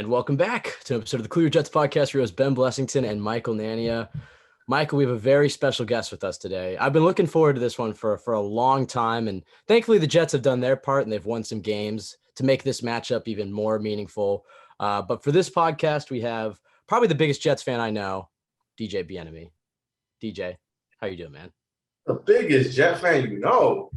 And welcome back to an episode of the Clear Jets podcast. Your host, Ben Blessington and Michael Nania. Michael, we have a very special guest with us today. I've been looking forward to this one for a long time, and thankfully the Jets have done their part and they've won some games to make this matchup even more meaningful. But for this podcast, we have probably the biggest Jets fan I know, DJ Bien-Aime. DJ, how you doing, man? The biggest Jet fan you know.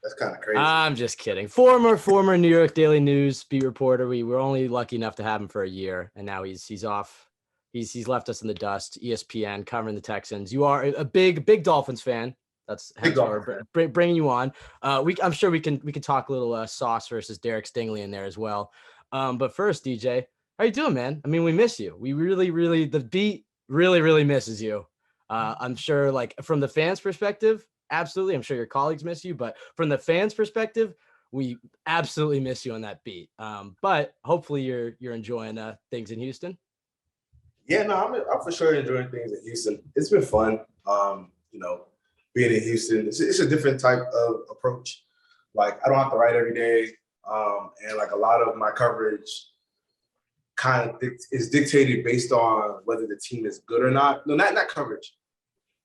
That's kind of crazy. I'm just kidding. Former New York Daily News beat reporter. We were only lucky enough to have him for a year, and now he's off. He's left us in the dust. ESPN covering the Texans. You are a big Dolphins fan. That's bringing you on. I'm sure we can talk a little Sauce versus Derek Stingley in there as well. But first, DJ, how you doing, man? I mean, we miss you. We really the beat really misses you. I'm sure, like, from the fans' perspective, absolutely. I'm sure your colleagues miss you, but from the fans' perspective, we absolutely miss you on that beat. But hopefully you're enjoying things in Houston. Yeah, no, I'm for sure enjoying things in Houston. It's been fun. Being in Houston, it's a different type of approach. Like, I don't have to write every day, and like a lot of my coverage kind of is dictated based on whether the team is good or not. No, not coverage.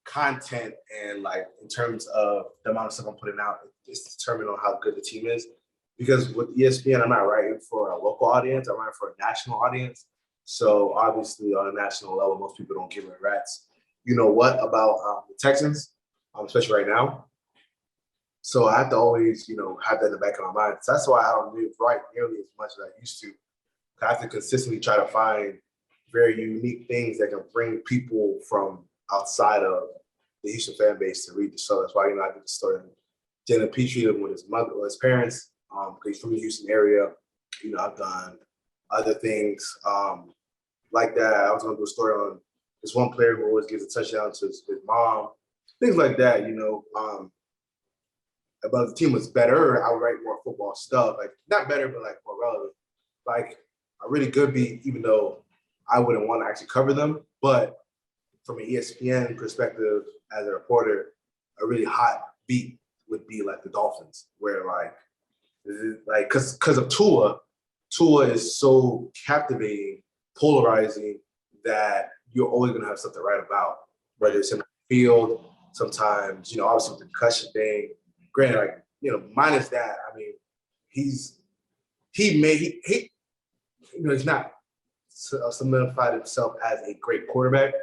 Content, and like in terms of the amount of stuff I'm putting out, it's determined on how good the team is. Because with ESPN, I'm not writing for a local audience, I'm writing for a national audience. So obviously on a national level, most people don't give a rat's you know what about the Texans, especially right now. So I have to always, have that in the back of my mind. So that's why I don't write nearly as much as I used to. I have to consistently try to find very unique things that can bring people from outside of the Houston fan base to read the show. That's why, I did the story of Jalen Petrie with his mother or his parents, because he's from the Houston area. I've done other things like that. I was going to do a story on this one player who always gives a touchdown to his mom, things like that, But if the team was better, I would write more football stuff. Like, not better, but like more relevant. Like a really good beat, even though I wouldn't want to actually cover them. But from an ESPN perspective, as a reporter, a really hot beat would be like the Dolphins, where because of Tua is so captivating, polarizing, that you're always going to have something to write about, whether it's in the field, sometimes, obviously with the concussion thing. Granted, minus that, I mean, he's not solidified himself as a great quarterback.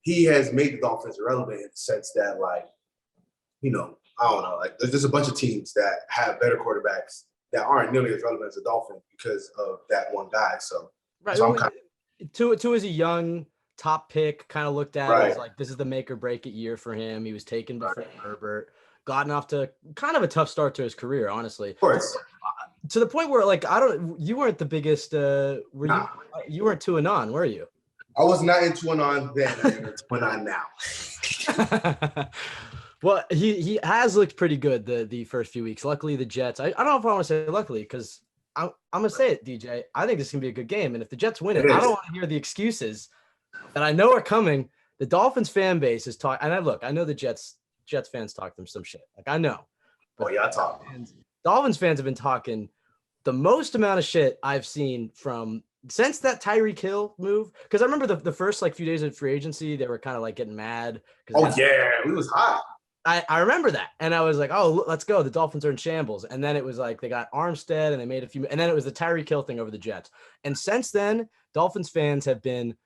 He has made the Dolphins relevant in the sense that, I don't know, there's a bunch of teams that have better quarterbacks that aren't nearly as relevant as the Dolphins because of that one guy. So, right. So Tua is a young top pick, kind of looked at as like, this is the make or break it year for him. He was taken before Herbert, gotten off to kind of a tough start to his career, honestly. Of course. To the point where, you weren't the biggest, you weren't 2-0, were you? I was not in 2-0 then. I'm in 2-0 now. Well, he has looked pretty good the first few weeks. Luckily, the Jets. I don't know if I want to say luckily, because I'm gonna say it, DJ. I think this is gonna be a good game, and if the Jets win it, I don't want to hear the excuses that I know are coming. The Dolphins fan base is talking, and I know the Jets fans talk them some shit. Like, I know. But I talk. Dolphins fans have been talking the most amount of shit I've seen since that Tyreek Hill move. Because I remember the first few days of free agency, they were kind of getting mad. We was hot. I remember that. And I was like, oh, let's go. The Dolphins are in shambles. And then it was they got Armstead and they made a few. And then it was the Tyreek Hill thing over the Jets. And since then, Dolphins fans have been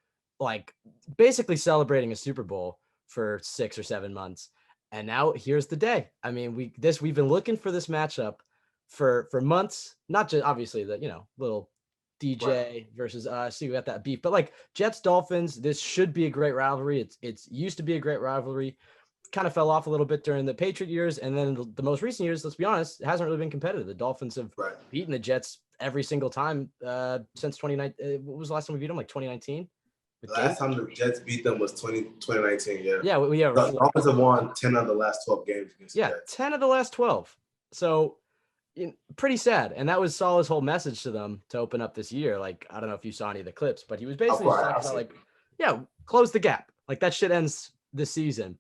basically celebrating a Super Bowl for 6 or 7 months. And now here's the day. I mean, we've been looking for this matchup for months, not just obviously the, little DJ versus us. We got that beef, but Jets Dolphins, this should be a great rivalry. It's used to be a great rivalry. Kind of fell off a little bit during the Patriot years, and then the most recent years, let's be honest, it hasn't really been competitive. The Dolphins have beaten the Jets every single time since 2019. What was the last time we beat them? 2019. The last time the Jets beat them was 2019. Yeah. Yeah. The Dolphins have won 10 of the last 12 games against the Jets. 10 of the last 12. So pretty sad. And that was Saleh's whole message to them to open up this year. I don't know if you saw any of the clips, but he was basically talking about close the gap. That shit ends this season.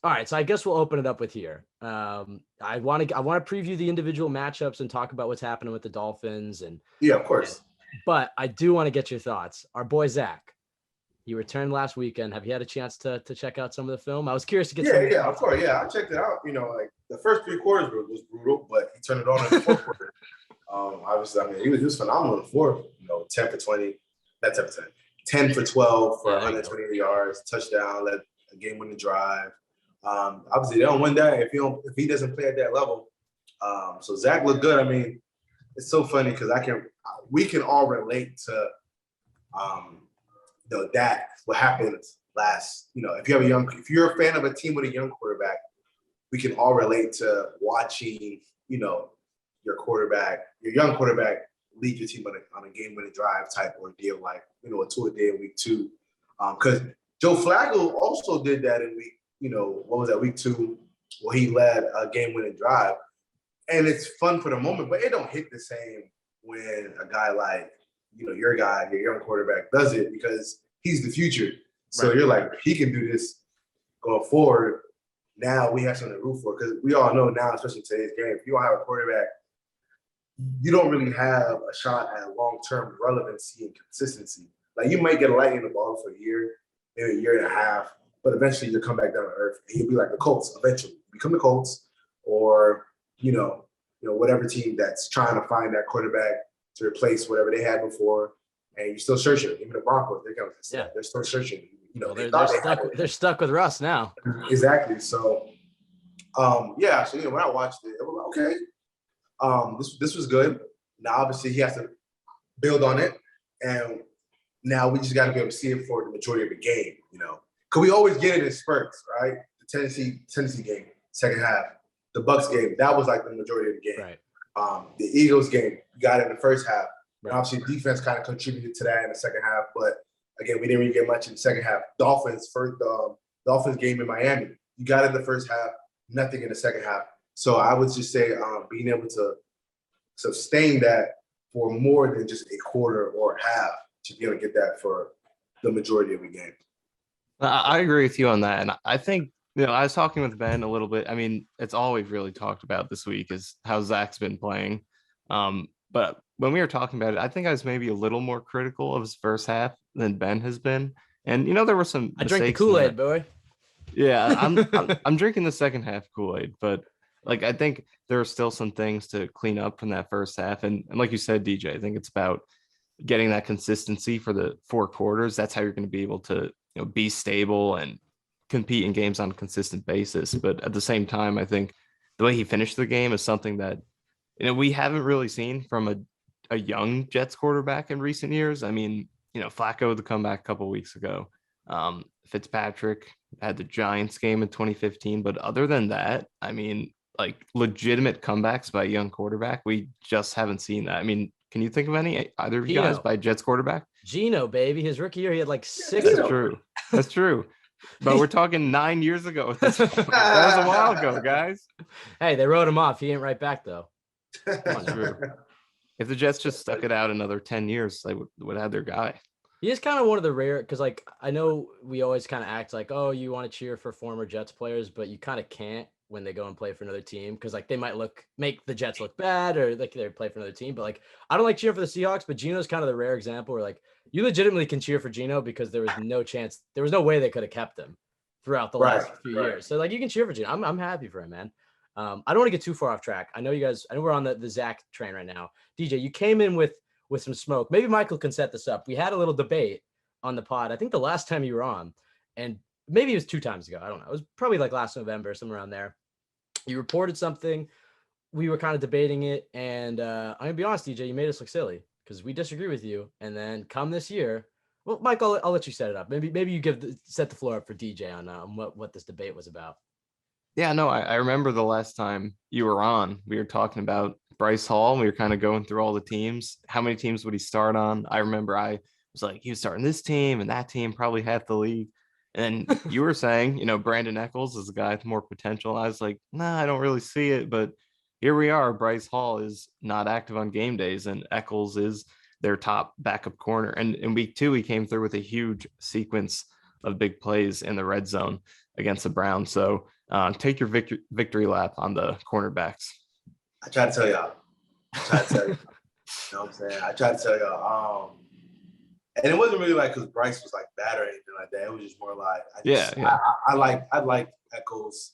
All right, so I guess we'll open it up with here. I want to preview the individual matchups and talk about what's happening with the Dolphins and Yeah, of course. but I do want to get your thoughts. Our boy Zach, he returned last weekend. Have you had a chance to check out some of the film? I was curious to get some. Yeah, of course. Yeah, I checked it out. Like the first 3 quarters was brutal, but he turned it on in the fourth quarter. Obviously, I mean, he was phenomenal in the fourth. 10 for 20, not 10 for 10 for 12 for 128 yards, touchdown, led a game-winning drive. Obviously, they don't win that if he doesn't play at that level. So Zach looked good. I mean, it's so funny because we can all relate to that what happened last. If you're a fan of a team with a young quarterback, we can all relate to watching your young quarterback lead your team on a game-winning drive type ordeal, like a 2-a-day in week 2. Because Joe Flacco also did that in week. What was that, week 2, where he led a game-winning drive. And it's fun for the moment, but it don't hit the same when a guy like, your young quarterback does it because he's the future. So You're like, he can do this going forward. Now we have something to root for because we all know now, especially in today's game, if you don't have a quarterback, you don't really have a shot at long-term relevancy and consistency. Like you might get a light in the ball for a year, maybe a year and a half, but eventually you'll come back down to earth and you'll be like the Colts eventually. Become the Colts or, whatever team that's trying to find that quarterback to replace whatever they had before. And you're still searching. Even the Broncos, they're still searching. They're stuck with Russ now. Exactly. So, so when I watched it, I was like, okay, this was good. Now, obviously, he has to build on it, and now we just got to be able to see it for the majority of the game. Because we always get it in spurts, right? The Tennessee game, second half. The Bucs game, that was like the majority of the game. Right. The Eagles game, we got it in the first half. Right. And obviously, defense kind of contributed to that in the second half. But again, we didn't really get much in the second half. Dolphins game in Miami, you got it in the first half, nothing in the second half. So I would just say being able to sustain that for more than just a quarter or half to be able to get that for the majority of the game. I agree with you on that. And I think, I was talking with Ben a little bit. I mean, it's all we've really talked about this week is how Zach's been playing. But when we were talking about it, I think I was maybe a little more critical of his first half than Ben has been. And, there were some I drank the Kool-Aid, boy. Yeah, I'm drinking the second half Kool-Aid, but I think there are still some things to clean up from that first half. And like you said, DJ, I think it's about getting that consistency for the 4 quarters. That's how you're going to be able to, be stable and compete in games on a consistent basis. But at the same time, I think the way he finished the game is something that, we haven't really seen from a young Jets quarterback in recent years. I mean, Flacco, the comeback a couple of weeks ago. Fitzpatrick had the Giants game in 2015. But other than that, I mean, legitimate comebacks by a young quarterback, we just haven't seen that. I mean, can you think of either of you guys by Jets quarterback? Geno, baby. His rookie year, he had 6. That's true. But we're talking 9 years ago at this point. That was a while ago, guys. Hey, they wrote him off. He ain't right back, though. That's true. If the Jets just stuck it out another 10 years, they would have their guy. He is kind of one of the rare, because I know we always kind of act like, oh, you want to cheer for former Jets players, but you kind of can't when they go and play for another team because they might make the Jets look bad or they play for another team. But I don't like cheering for the Seahawks, but Geno's kind of the rare example where you legitimately can cheer for Geno because there was no way they could have kept him throughout the last few years. So you can cheer for Geno. I'm happy for him, man. I don't want to get too far off track. I know we're on the Zach train right now. DJ, you came in with some smoke. Maybe Michael can set this up. We had a little debate on the pod. I think the last time you were on, and maybe it was 2 times ago. I don't know. It was probably last November, somewhere around there. You reported something. We were kind of debating it. And I'm going to be honest, DJ, you made us look silly because we disagree with you. And then come this year, well, Mike, I'll let you set it up. Maybe you set the floor up for DJ on what this debate was about. Yeah, no, I remember the last time you were on, we were talking about Bryce Hall. And we were kind of going through all the teams. How many teams would he start on? I remember I was like, he was starting this team and that team, probably half the league. And you were saying, Brandon Eccles is a guy with more potential. I was like, nah, I don't really see it. But here we are. Bryce Hall is not active on game days, and Eccles is their top backup corner. And in week 2, he came through with a huge sequence of big plays in the red zone against the Browns. So Take your victory lap on the cornerbacks. I try to tell y'all. You know what I'm saying? I tried to tell y'all. And it wasn't really like because Bryce was like bad or anything like that. It was just more like I like Echo's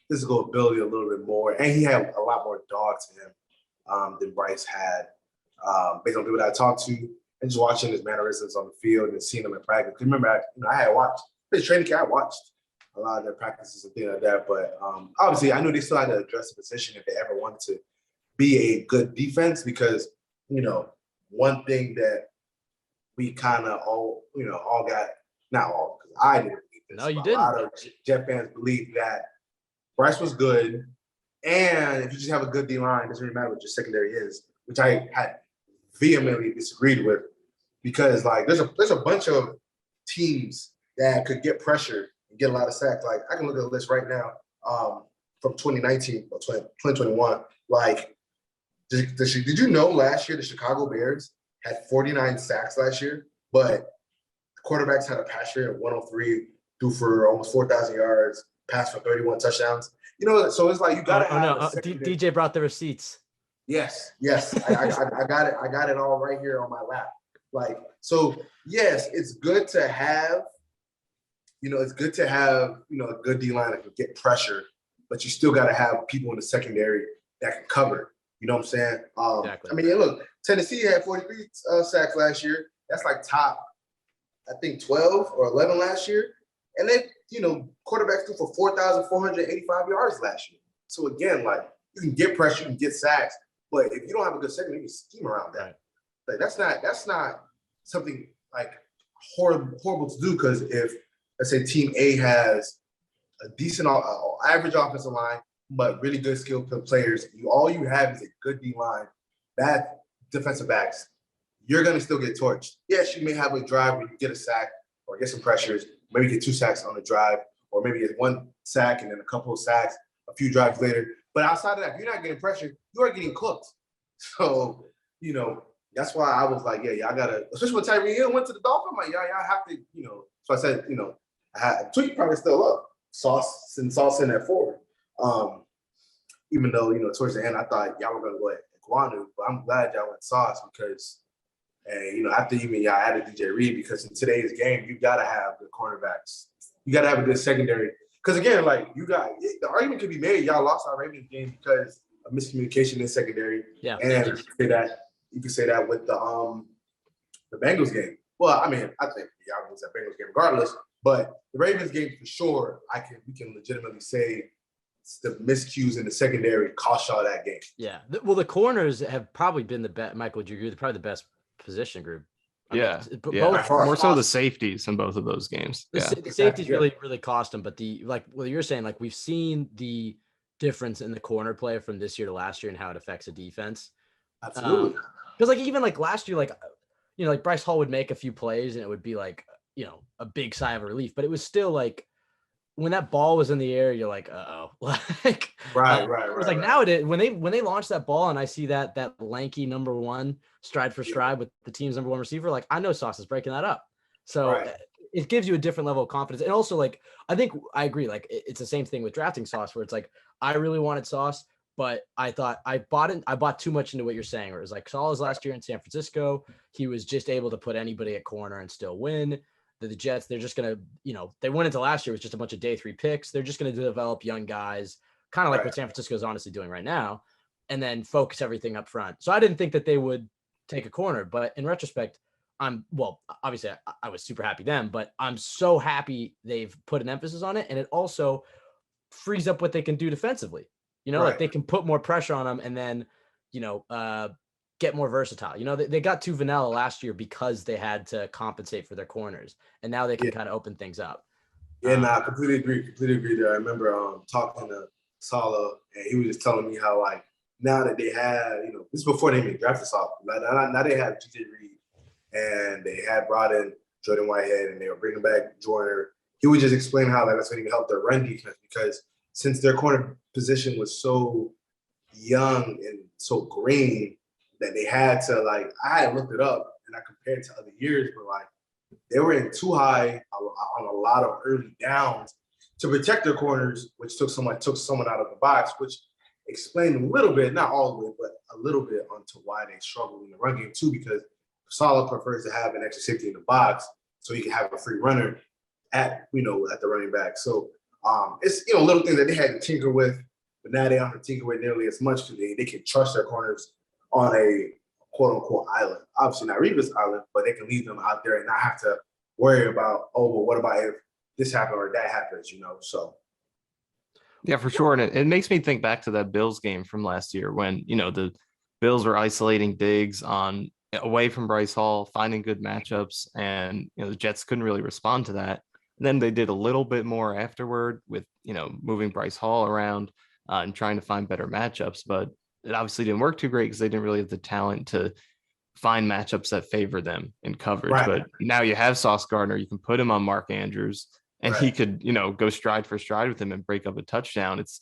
physical ability a little bit more, and he had a lot more dog to him than Bryce had. Based on people that I talked to, and just watching his mannerisms on the field and seeing him in practice. Because remember, I had watched his training camp. I watched a lot of their practices and things like that. But obviously, I knew they still had to address the position if they ever wanted to be a good defense. Because one thing that we kind of all got, not all, because I didn't believe this. No, you didn't. A lot of Jet fans believe that Bryce was good, and if you just have a good D line, it doesn't really matter what your secondary is, which I had vehemently disagreed with, because like there's a bunch of teams that could get pressure and get a lot of sacks. Like I can look at the list right now from 2019 or 2021. Like, did you know last year the Chicago Bears had 49 sacks last year, but the quarterbacks had a pass rate of 103, threw for almost 4,000 yards, passed for 31 touchdowns. So it's like you gotta have. DJ brought the receipts. Yes, I got it. I got it all right here on my lap. Like, so yes, it's good to have. It's good to have a good D line that can get pressure, but you still got to have people in the secondary that can cover. You know what I'm saying? Exactly. I mean, look, Tennessee had 43 sacks last year. That's like top, I think 12 or 11 last year, and they, quarterbacks threw for 4,485 yards last year. So again, like you can get pressure, you can get sacks, but if you don't have a good secondary, you can scheme around that. Like that's not something like horrible to do, because if let's say Team A has a decent average offensive line, but really good skill players, all you have is a good D line, bad defensive backs, you're gonna still get torched. Yes, you may have a drive where you get a sack or get some pressures, maybe get 2 sacks on the drive, or maybe get 1 sack and then a couple of sacks a few drives later. But outside of that, if you're not getting pressure, you are getting cooked. So, that's why I was like, y'all gotta, especially when Tyreek Hill went to the Dolphins, I'm like, y'all have to, So I said, I had tweet probably still up, Sauce in at 4. Even though, towards the end, I thought y'all were going to go at Kwanu, but I'm glad y'all went Sauce because, after even y'all added DJ Reed, because in today's game, you got to have good cornerbacks. You got to have a good secondary. Because again, like the argument could be made, y'all lost our Ravens game because of miscommunication in secondary. Yeah. And you can say that with the Bengals game. Well, I mean, I think y'all lose that Bengals game regardless, but the Ravens game for sure, we can legitimately say the miscues in the secondary cost y'all that game. Yeah. Well, the corners have probably been the best. Michael, do you agree? They're probably the best position group. Both more so the safeties in both of those games. The safeties really cost them, but what you're saying, like we've seen the difference in the corner play from this year to last year and how it affects a defense. Absolutely. Because even like last year, like Bryce Hall would make a few plays and it would be like, a big sigh of relief, but it was still like when that ball was in the air, you're like, uh-oh. Like right. It was like nowadays when they launch that ball and I see that lanky number 1 stride for stride with the team's number 1 receiver, like I know Sauce is breaking that up. So it gives you a different level of confidence. And also, like, I think I agree, like it's the same thing with drafting Sauce, where it's like I really wanted Sauce, but I thought I bought too much into what you're saying, where it was like Sauce last year in San Francisco, he was just able to put anybody at corner and still win. The Jets, they're just going to, they went into last year with just a bunch of day 3 picks. They're just going to develop young guys, kind of like what San Francisco is honestly doing right now, and then focus everything up front. So I didn't think that they would take a corner, but in retrospect, obviously I was super happy then, but I'm so happy they've put an emphasis on it. And it also frees up what they can do defensively, like they can put more pressure on them and then, get more versatile. They got too vanilla last year because they had to compensate for their corners, and now they can kind of open things up. Yeah, completely agree there. I remember talking to Sala, and he was just telling me how, like, now that they have, this is before they even drafted Sala. Now they have DJ Reed, and they had brought in Jordan Whitehead, and they were bringing back Joyner. He would just explain how that's going to help their run defense, because since their corner position was so young and so green, that they had to, like, I had looked it up and I compared it to other years, but like they were in too high on a lot of early downs to protect their corners, which took someone out of the box, which explained a little bit, not all the way, but a little bit onto why they struggle in the run game too, because Saleh prefers to have an extra safety in the box so he can have a free runner at the running back. So it's little things that they had to tinker with, but now they don't have to tinker with nearly as much because they can trust their corners on a quote unquote island. Obviously not Revis Island, but they can leave them out there and not have to worry about, what about if this happened or that happens, So Yeah, for sure. And it makes me think back to that Bills game from last year when, the Bills were isolating Diggs away from Bryce Hall, finding good matchups, and the Jets couldn't really respond to that. And then they did a little bit more afterward with moving Bryce Hall around and trying to find better matchups, but it obviously didn't work too great because they didn't really have the talent to find matchups that favor them in coverage. Right. But now you have Sauce Gardner, you can put him on Mark Andrews, and he could go stride for stride with him and break up a touchdown. It's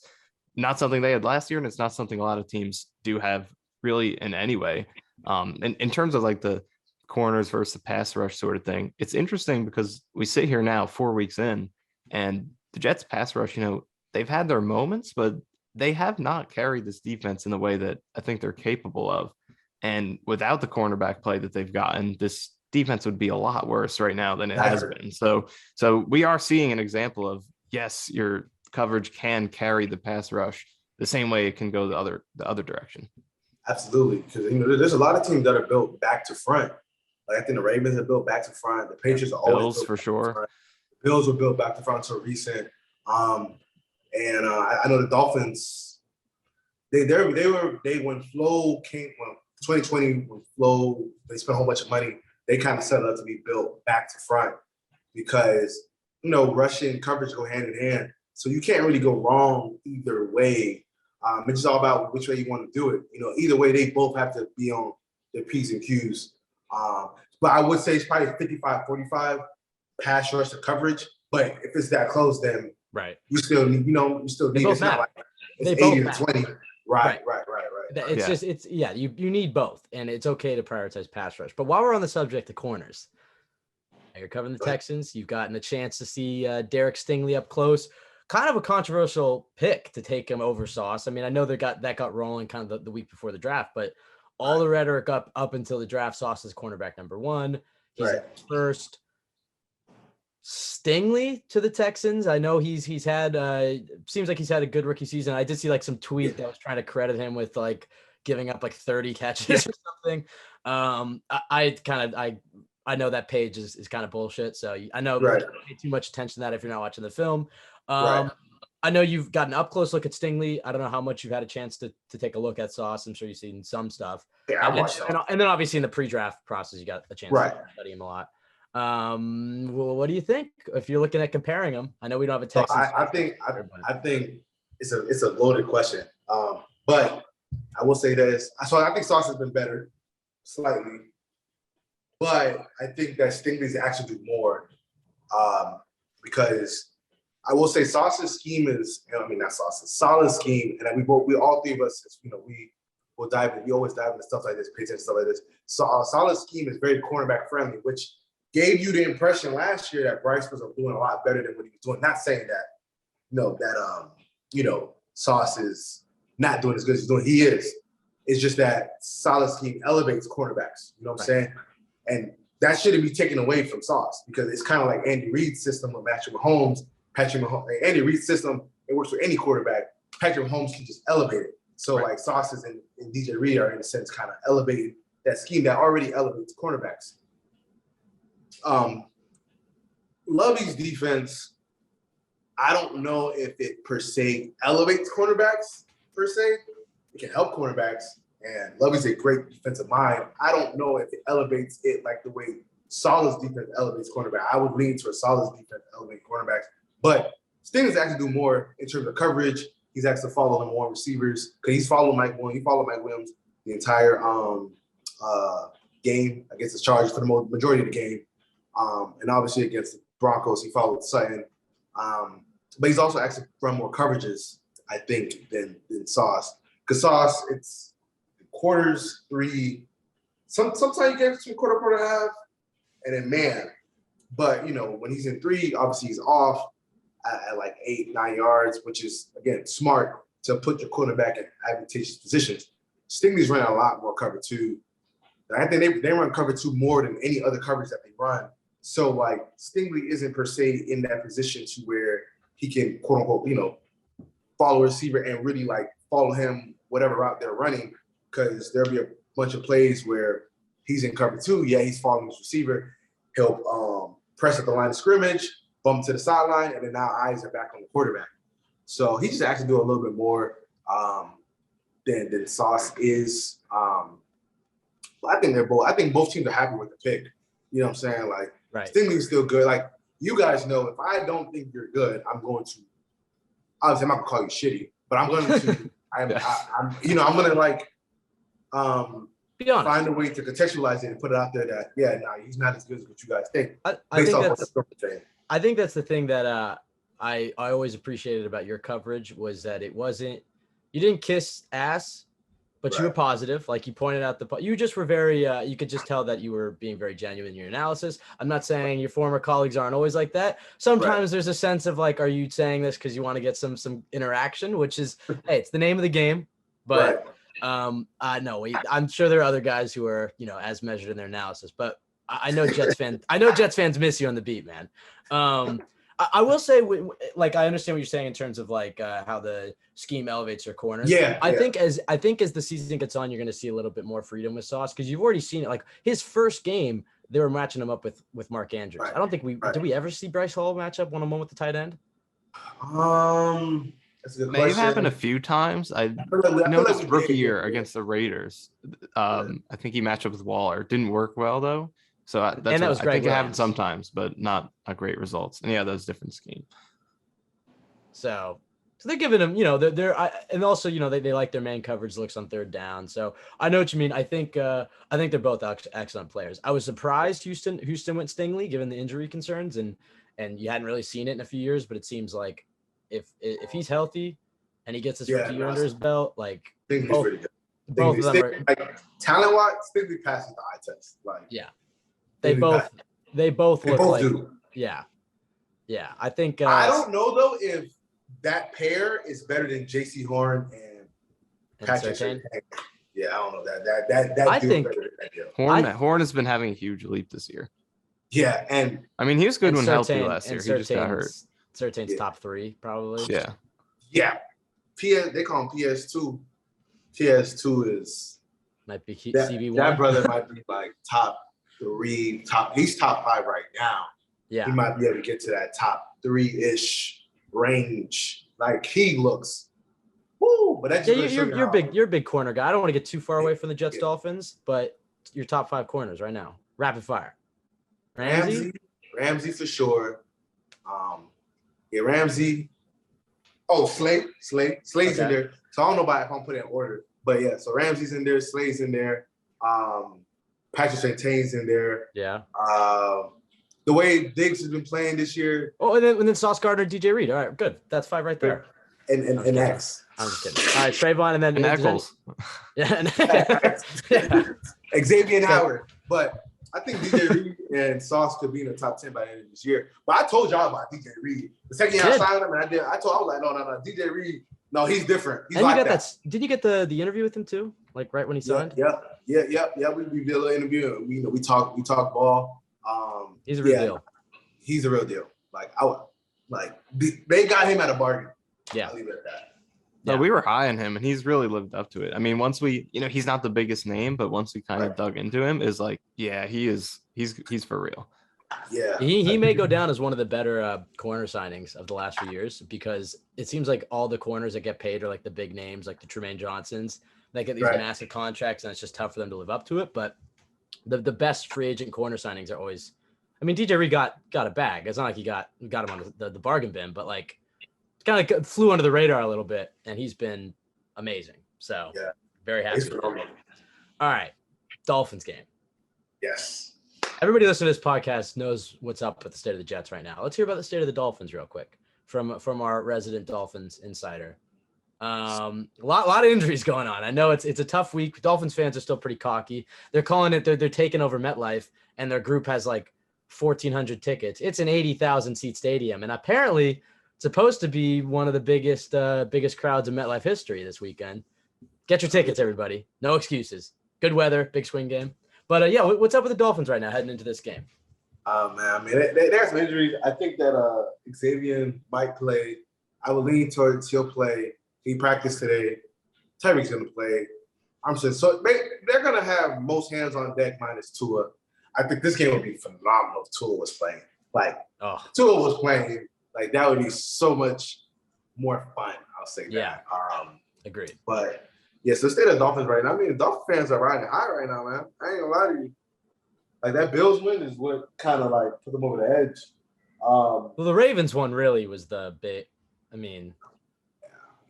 not something they had last year, and it's not something a lot of teams do have really in any way. And in terms of like the corners versus the pass rush sort of thing, it's interesting because we sit here now 4 weeks in, and the Jets pass rush, they've had their moments, but they have not carried this defense in the way that I think they're capable of. And without the cornerback play that they've gotten, this defense would be a lot worse right now than it has been. So we are seeing an example of, yes, your coverage can carry the pass rush the same way it can go the other direction. Absolutely, because there's a lot of teams that are built back to front. Like I think the Ravens are built back to front. The Patriots are always Bills built for sure. The Bills were built back to front until recent. And I know the Dolphins. When Flo came, when 2020 when Flo, they spent a whole bunch of money. They kind of set it up to be built back to front because rushing coverage go hand in hand. So you can't really go wrong either way. It's just all about which way you want to do it. Either way, they both have to be on their P's and Q's. But I would say it's probably 55-45 pass rush to coverage. But if it's that close, then you still need, it's not like it's 80-20. Right. You need both, and it's okay to prioritize pass rush. But while we're on the subject of corners, you're covering the Texans. You've gotten a chance to see Derek Stingley up close. Kind of a controversial pick to take him over Sauce. I mean, I know that got rolling kind of the week before the draft, but all the rhetoric up until the draft, Sauce is cornerback number 1. He's at first. Stingley to the Texans. I know he's had seems like he's had a good rookie season. I did see like some tweet that was trying to credit him with like giving up like 30 catches or something. I know that page is kind of bullshit. So I know you don't pay too much attention to that if you're not watching the film. I know you've got an up close look at Stingley. I don't know how much you've had a chance to take a look at Sauce. I'm sure you've seen some stuff. Yeah, I watched that. And then obviously in the pre-draft process, you got a chance to study him a lot. Well, what do you think if you're looking at comparing them? I know we don't have a Texans. I think it's a loaded question. But I will say this. So I think Sauce has been better slightly, but I think that Stingley's actually do more because I will say Sauce's scheme is, not Sauce's, Saleh's scheme, and we all three of us, we always dive into stuff like this, pay attention to stuff like this. So Saleh's scheme is very cornerback friendly, which gave you the impression last year that Bryce was doing a lot better than what he was doing. Not saying that, Sauce is not doing as good as he's doing. He is. It's just that Saleh's scheme elevates cornerbacks. You know what I'm saying? And that shouldn't be taken away from Sauce because it's kind of like Andy Reid's system with Mahomes. Andy Reid's system, it works for any quarterback. Patrick Mahomes can just elevate it. So like Sauce and DJ Reid are in a sense kind of elevating that scheme that already elevates cornerbacks. Lovey's defense, I don't know if it per se elevates cornerbacks per se. It can help cornerbacks, and Lovey's a great defensive mind. I don't know if it elevates it like the way Saleh's defense elevates cornerback. I would lean towards Saleh's defense to elevate cornerbacks, but Stingley's actually do more in terms of coverage. He's actually following more receivers because he's following Mike Williams. He followed Mike Williams the entire game against the Chargers for the majority of the game. And obviously against the Broncos, he followed Sutton. But he's also actually run more coverages, I think, than Sauce. Because Sauce, it's quarters, 3. Sometimes you get some quarter and a half, and then man. But, when he's in 3, obviously he's off. at like 8-9 yards, which is again smart to put your quarterback in advantageous positions. Stingley's running a lot more cover two. I think they run cover two more than any other coverage that they run. So like Stingley isn't per se in that position to where he can quote unquote, follow a receiver and really like follow him whatever route they're running, because there'll be a bunch of plays where he's in cover two. Yeah, he's following his receiver. He'll press at the line of scrimmage, bump to the sideline, and then now eyes are back on the quarterback. So he just has to do a little bit more than Sauce is. I think both teams are happy with the pick. You know what I'm saying? Like, right. Stingley's still good. Like, you guys know, if I don't think you're good, I'm going to. Obviously, I'm not gonna call you shitty, but I'm going to. I'm gonna like be honest. Find a way to contextualize it and put it out there that he's not as good as what you guys think. I think that's the thing that I always appreciated about your coverage was that you didn't kiss ass, but you were positive. Like you pointed out you just were very, you could just tell that you were being very genuine in your analysis. I'm not saying your former colleagues aren't always like that. Sometimes there's a sense of like, are you saying this because you want to get some interaction, which is, hey, it's the name of the game. But no, I'm sure there are other guys who are, as measured in their analysis, but I know Jets fans miss you on the beat, man. I will say, like, I understand what you're saying in terms of like how the scheme elevates your corners. I think as the season gets on, you're going to see a little bit more freedom with Sauce, because you've already seen it. Like his first game, they were matching him up with Mark Andrews. I don't think did we ever see Bryce Hall match up 1-on-1 with the tight end? That's a good question. May have happened a few times. I know this rookie year against the Raiders. I think he matched up with Waller. Didn't work well though. So I think it happened sometimes, but not great results. And yeah, that's a different scheme. So they're giving him, and also, they like their man coverage looks on third down. So I know what you mean. I think they're both excellent players. I was surprised Houston went Stingley given the injury concerns, and you hadn't really seen it in a few years, but it seems like if he's healthy and he gets his rookie year under his belt, like both, pretty good. Both of them are like talent-wise, Stingley passes the eye test. Like They both look like do. Yeah. I think I don't know though if that pair is better than J.C. Horn and Patrick Surtain. Yeah, I don't know that. I think Horn has been having a huge leap this year. Yeah, and I mean he was good when healthy last year. He just got hurt. Surtain's top 3 probably. Yeah. They call him PS2. PS2 is might be CB1. That brother might be like top 3. He's top 5 right now. Yeah, he might be able to get to that top 3-ish range. Like he looks. Woo! But that's you're a big corner guy. I don't want to get too far away from the Jets Dolphins, but your top 5 corners right now, rapid fire. Ramsey for sure. Ramsey. Oh, Slade's in there. So I don't know if I'm putting it in order, but yeah. So Ramsey's in there, Slade's in there. Patrick Surtain's in there. Yeah. The way Diggs has been playing this year. Oh, and then Sauce Gardner, DJ Reed. All right, good. That's 5 right there. And X. I'm just kidding. All right, Trayvon, and then Eccles. Xavier Howard. But I think DJ Reed and Sauce could be in the top 10 by the end of this year. But I told y'all about DJ Reed. The second year I signed him, and I was like, no, DJ Reed. No, he's different. He's like that. Did you get the interview with him too? Like right when he signed? Yeah. We did a little interview. We talk ball. He's a real deal. He's a real deal. They got him at a bargain. Yeah. I'll leave it at that. No, we were high on him, and he's really lived up to it. I mean, once we, he's not the biggest name, but once we kind of dug into him, is like, yeah, he's for real. Yeah, he may go down as one of the better corner signings of the last few years, because it seems like all the corners that get paid are like the big names, like the Tremaine Johnsons. They get these massive contracts, and it's just tough for them to live up to it. But the best free agent corner signings are always. I mean, DJ Reed got a bag. It's not like he got him on the bargain bin, but like. Kind of flew under the radar a little bit, and he's been amazing. So very happy. All right, Dolphins game. Yes. Everybody listening to this podcast knows what's up with the state of the Jets right now. Let's hear about the state of the Dolphins real quick from our resident Dolphins insider. A lot of injuries going on. I know it's a tough week. Dolphins fans are still pretty cocky. They're calling it. They're taking over MetLife, and their group has like 1,400 tickets. It's an 80,000 seat stadium, and apparently. supposed to be one of the biggest crowds in MetLife history this weekend. Get your tickets, everybody. No excuses. Good weather, big swing game. But yeah, what's up with the Dolphins right now heading into this game? Man, I mean, there's some injuries. I think that Xavier might play. I would lean towards he'll play. He practiced today. Tyreek's going to play. I'm sure. So they're going to have most hands on deck minus Tua. I think this game would be phenomenal if Tua was playing. Like, Tua was playing. Like, that would be so much more fun. I'll say that. Yeah. Agreed. But, yeah, so stay the Dolphins right now. I mean, the Dolphins fans are riding high right now, man. I ain't going to lie to you. Like, that Bills win is what kind of, like, put them over the edge. Well, the Ravens one really was the big – I mean,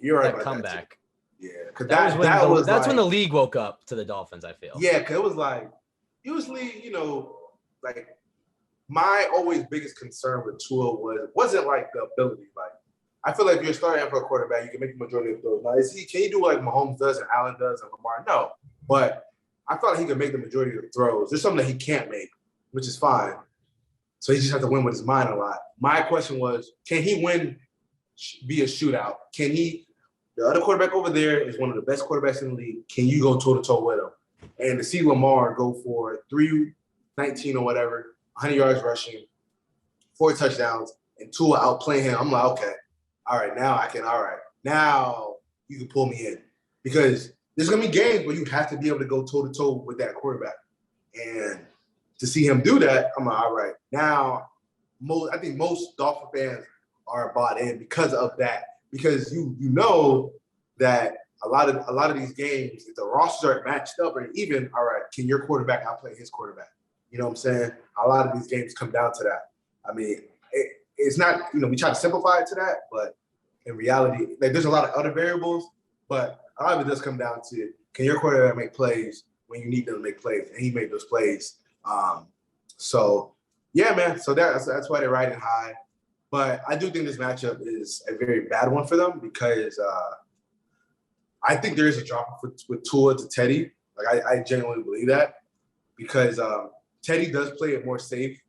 you're right that about comeback. That yeah, because that's when the league woke up to the Dolphins, I feel. Yeah, because it was like – usually, like my always biggest concern with Tua wasn't like the ability. Like, I feel like if you're starting for a quarterback, you can make the majority of throws. Now, can you do like Mahomes does and Allen does and Lamar? No. But I felt like he could make the majority of the throws. There's something that he can't make, which is fine. So he just has to win with his mind a lot. My question was, can he win via shootout? Can he – the other quarterback over there is one of the best quarterbacks in the league. Can you go toe-to-toe with him? And to see Lamar go for 319 or whatever, 100 yards rushing, 4 touchdowns, and Tua outplay him, I'm like, okay, now you can pull me in. Because there's going to be games where you have to be able to go toe-to-toe with that quarterback. And to see him do that, I'm like, all right. Now, I think most Dolphin fans are bought in because of that. Because you know that a lot of these games, if the rosters are matched up or even, all right, can your quarterback outplay his quarterback? You know what I'm saying? A lot of these games come down to that. I mean, it's not, we try to simplify it to that, but in reality, like there's a lot of other variables, but a lot of it does come down to, can your quarterback make plays when you need them to make plays? And he made those plays. So, yeah, man. So that's why they're riding high. But I do think this matchup is a very bad one for them because I think there is a drop with Tua to Teddy. Like I genuinely believe that because Teddy does play it more safe.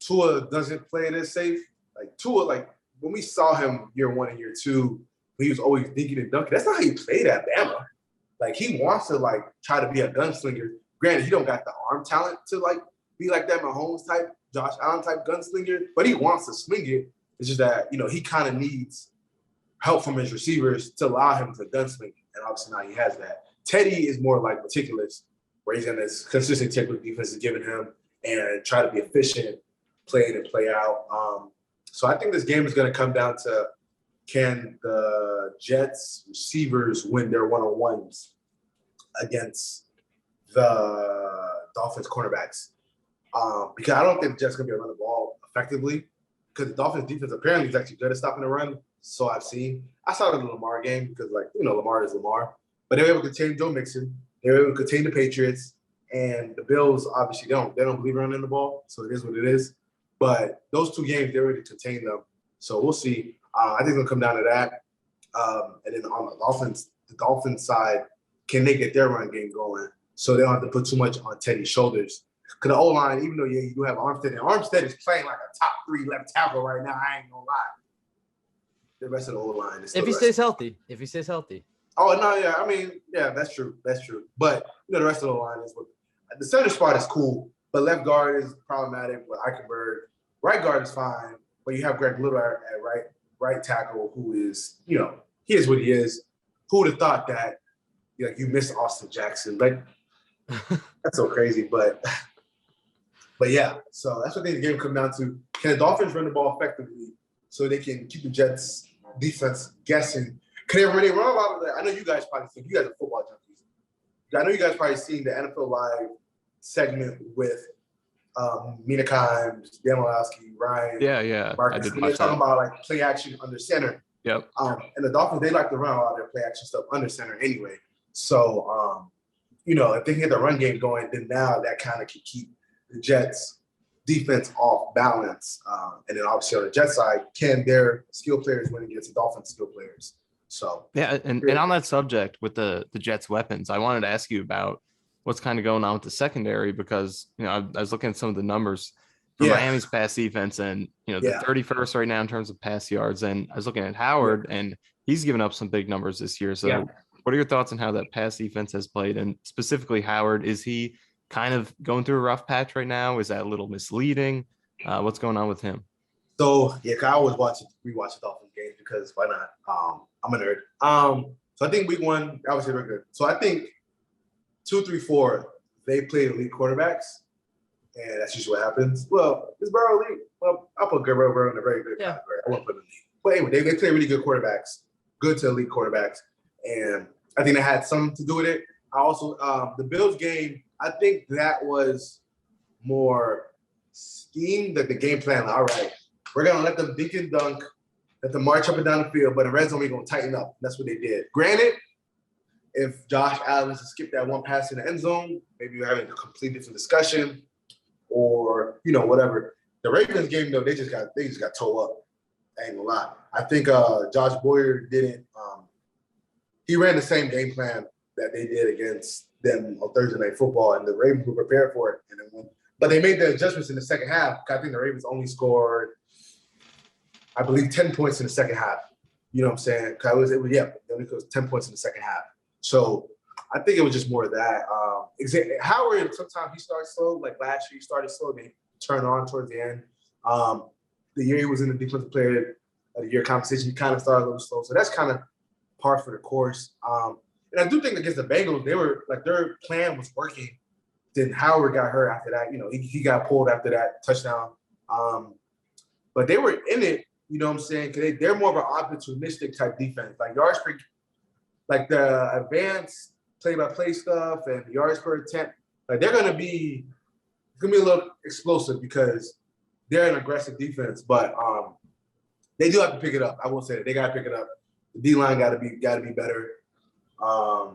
Tua doesn't play it as safe. Like Tua, like when we saw him year 1 and year 2, he was always dinking and dunking. That's not how he played at Bama. Like he wants to like try to be a gunslinger. Granted, he don't got the arm talent to like be like that Mahomes type, Josh Allen type gunslinger, but he wants to swing it. It's just that, he kind of needs help from his receivers to allow him to gunsling. And obviously now he has that. Teddy is more like meticulous, where he's going to consistently take what defense is giving him and try to be efficient, play in and play out. So I think this game is going to come down to, can the Jets receivers win their one-on-ones against the Dolphins cornerbacks? Because I don't think the Jets are going to be able to run the ball effectively because the Dolphins defense apparently is actually good at stopping the run. So I've seen. I saw it in the Lamar game because, Lamar is Lamar. But they were able to contain Joe Mixon. They were able to contain the Patriots. And the Bills, obviously, they don't believe running the ball. So it is what it is. But those 2 games, they were able to contain them. So we'll see. I think it'll come down to that. And then on the Dolphins side, can they get their run game going so they don't have to put too much on Teddy's shoulders? Because the O-line, even though you do have Armstead, and Armstead is playing like a top 3 left tackle right now, I ain't gonna lie. The rest of the O-line is if he stays healthy. Oh, no, yeah. I mean, yeah, that's true. But, the rest of the line is – the center spot is cool, but left guard is problematic with Eichenberg. Right guard is fine, but you have Greg Little at right tackle who is, he is what he is. Who would have thought that, you miss Austin Jackson? Like, that's so crazy, but yeah. So that's what the game comes down to. Can the Dolphins run the ball effectively so they can keep the Jets defense guessing? Can they run a lot of that? I know you guys probably think you guys are football junkies. I know you guys probably seen the NFL Live segment with Mina Kimes, Dan Orlovsky, Ryan. Yeah. Marcus. They're talking about like play action under center. Yep. And the Dolphins, they like to run a lot of their play action stuff under center anyway. So, if they can get the run game going, then now that kind of can keep the Jets defense off balance. And then obviously on the Jets side, can their skill players win against the Dolphins skill players? So yeah, and on that subject with the Jets weapons, I wanted to ask you about what's kind of going on with the secondary because I was looking at some of the numbers. for Yeah. Miami's pass defense, and the Yeah. 31st right now in terms of pass yards. And I was looking at Howard, and he's given up some big numbers this year. So what are your thoughts on how that pass defense has played? And specifically Howard, is he kind of going through a rough patch right now? Is that a little misleading? What's going on with him? So yeah, I always rewatch the Dolphins games because why not? I'm a nerd. So I think week 1, obviously they're good. So I think 2, 3, 4, they played elite quarterbacks, and that's usually what happens. Well, is Burrow elite? Well, I'll put Burrow in a very good category. I won't put him in elite. But anyway, they play really good quarterbacks, good to elite quarterbacks, and I think that had something to do with it. I also the Bills game, I think that was more scheme that the game plan. All right, we're gonna let them dink and dunk, let them march up and down the field, but in red zone we're gonna tighten up. That's what they did. Granted, if Josh Allen was to skip that one pass in the end zone, maybe we're having a complete different discussion, or whatever. The Ravens game though, they just got toe up. I ain't gonna lie. I think Josh Boyer didn't. He ran the same game plan that they did against them on Thursday Night Football, and the Ravens were prepared for it. But they made the adjustments in the second half. I think the Ravens only scored, I believe, 10 points in the second half. You know what I'm saying? It was 10 points in the second half. So I think it was just more of that. Howard, sometimes he starts slow. Like last year, he started slow, then he turned on towards the end. The year he was in the Defensive Player of the Year competition, he kind of started a little slow. So that's kind of par for the course. And I do think against the Bengals, they were like their plan was working. Then Howard got hurt after that. He got pulled after that touchdown. But they were in it, you know what I'm saying? Because they're more of an opportunistic type defense. Like yards per, like the advanced play-by-play stuff and yards per attempt, like it's gonna be a little explosive because they're an aggressive defense. But they do have to pick it up. I will say that they gotta pick it up. The D-line gotta be better.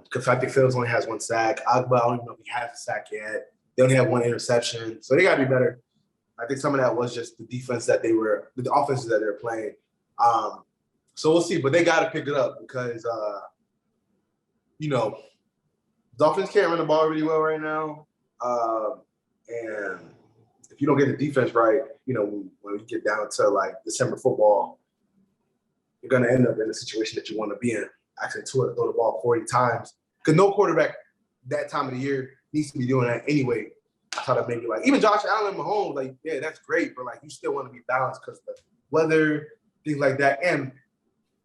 Because I think Phillips only has 1 sack. Agba, I don't even know if he has a sack yet. They only have 1 interception. So they got to be better. I think some of that was just the defense the offenses that they're playing. So we'll see. But they got to pick it up because, Dolphins can't run the ball really well right now. And if you don't get the defense right, when we get down to like December football, you're going to end up in a situation that you want to be in. Actually, Tua to throw the ball 40 times. Because no quarterback that time of the year needs to be doing that anyway. I thought that maybe even Josh Allen and Mahomes, yeah, that's great, but you still want to be balanced because the weather, things like that. And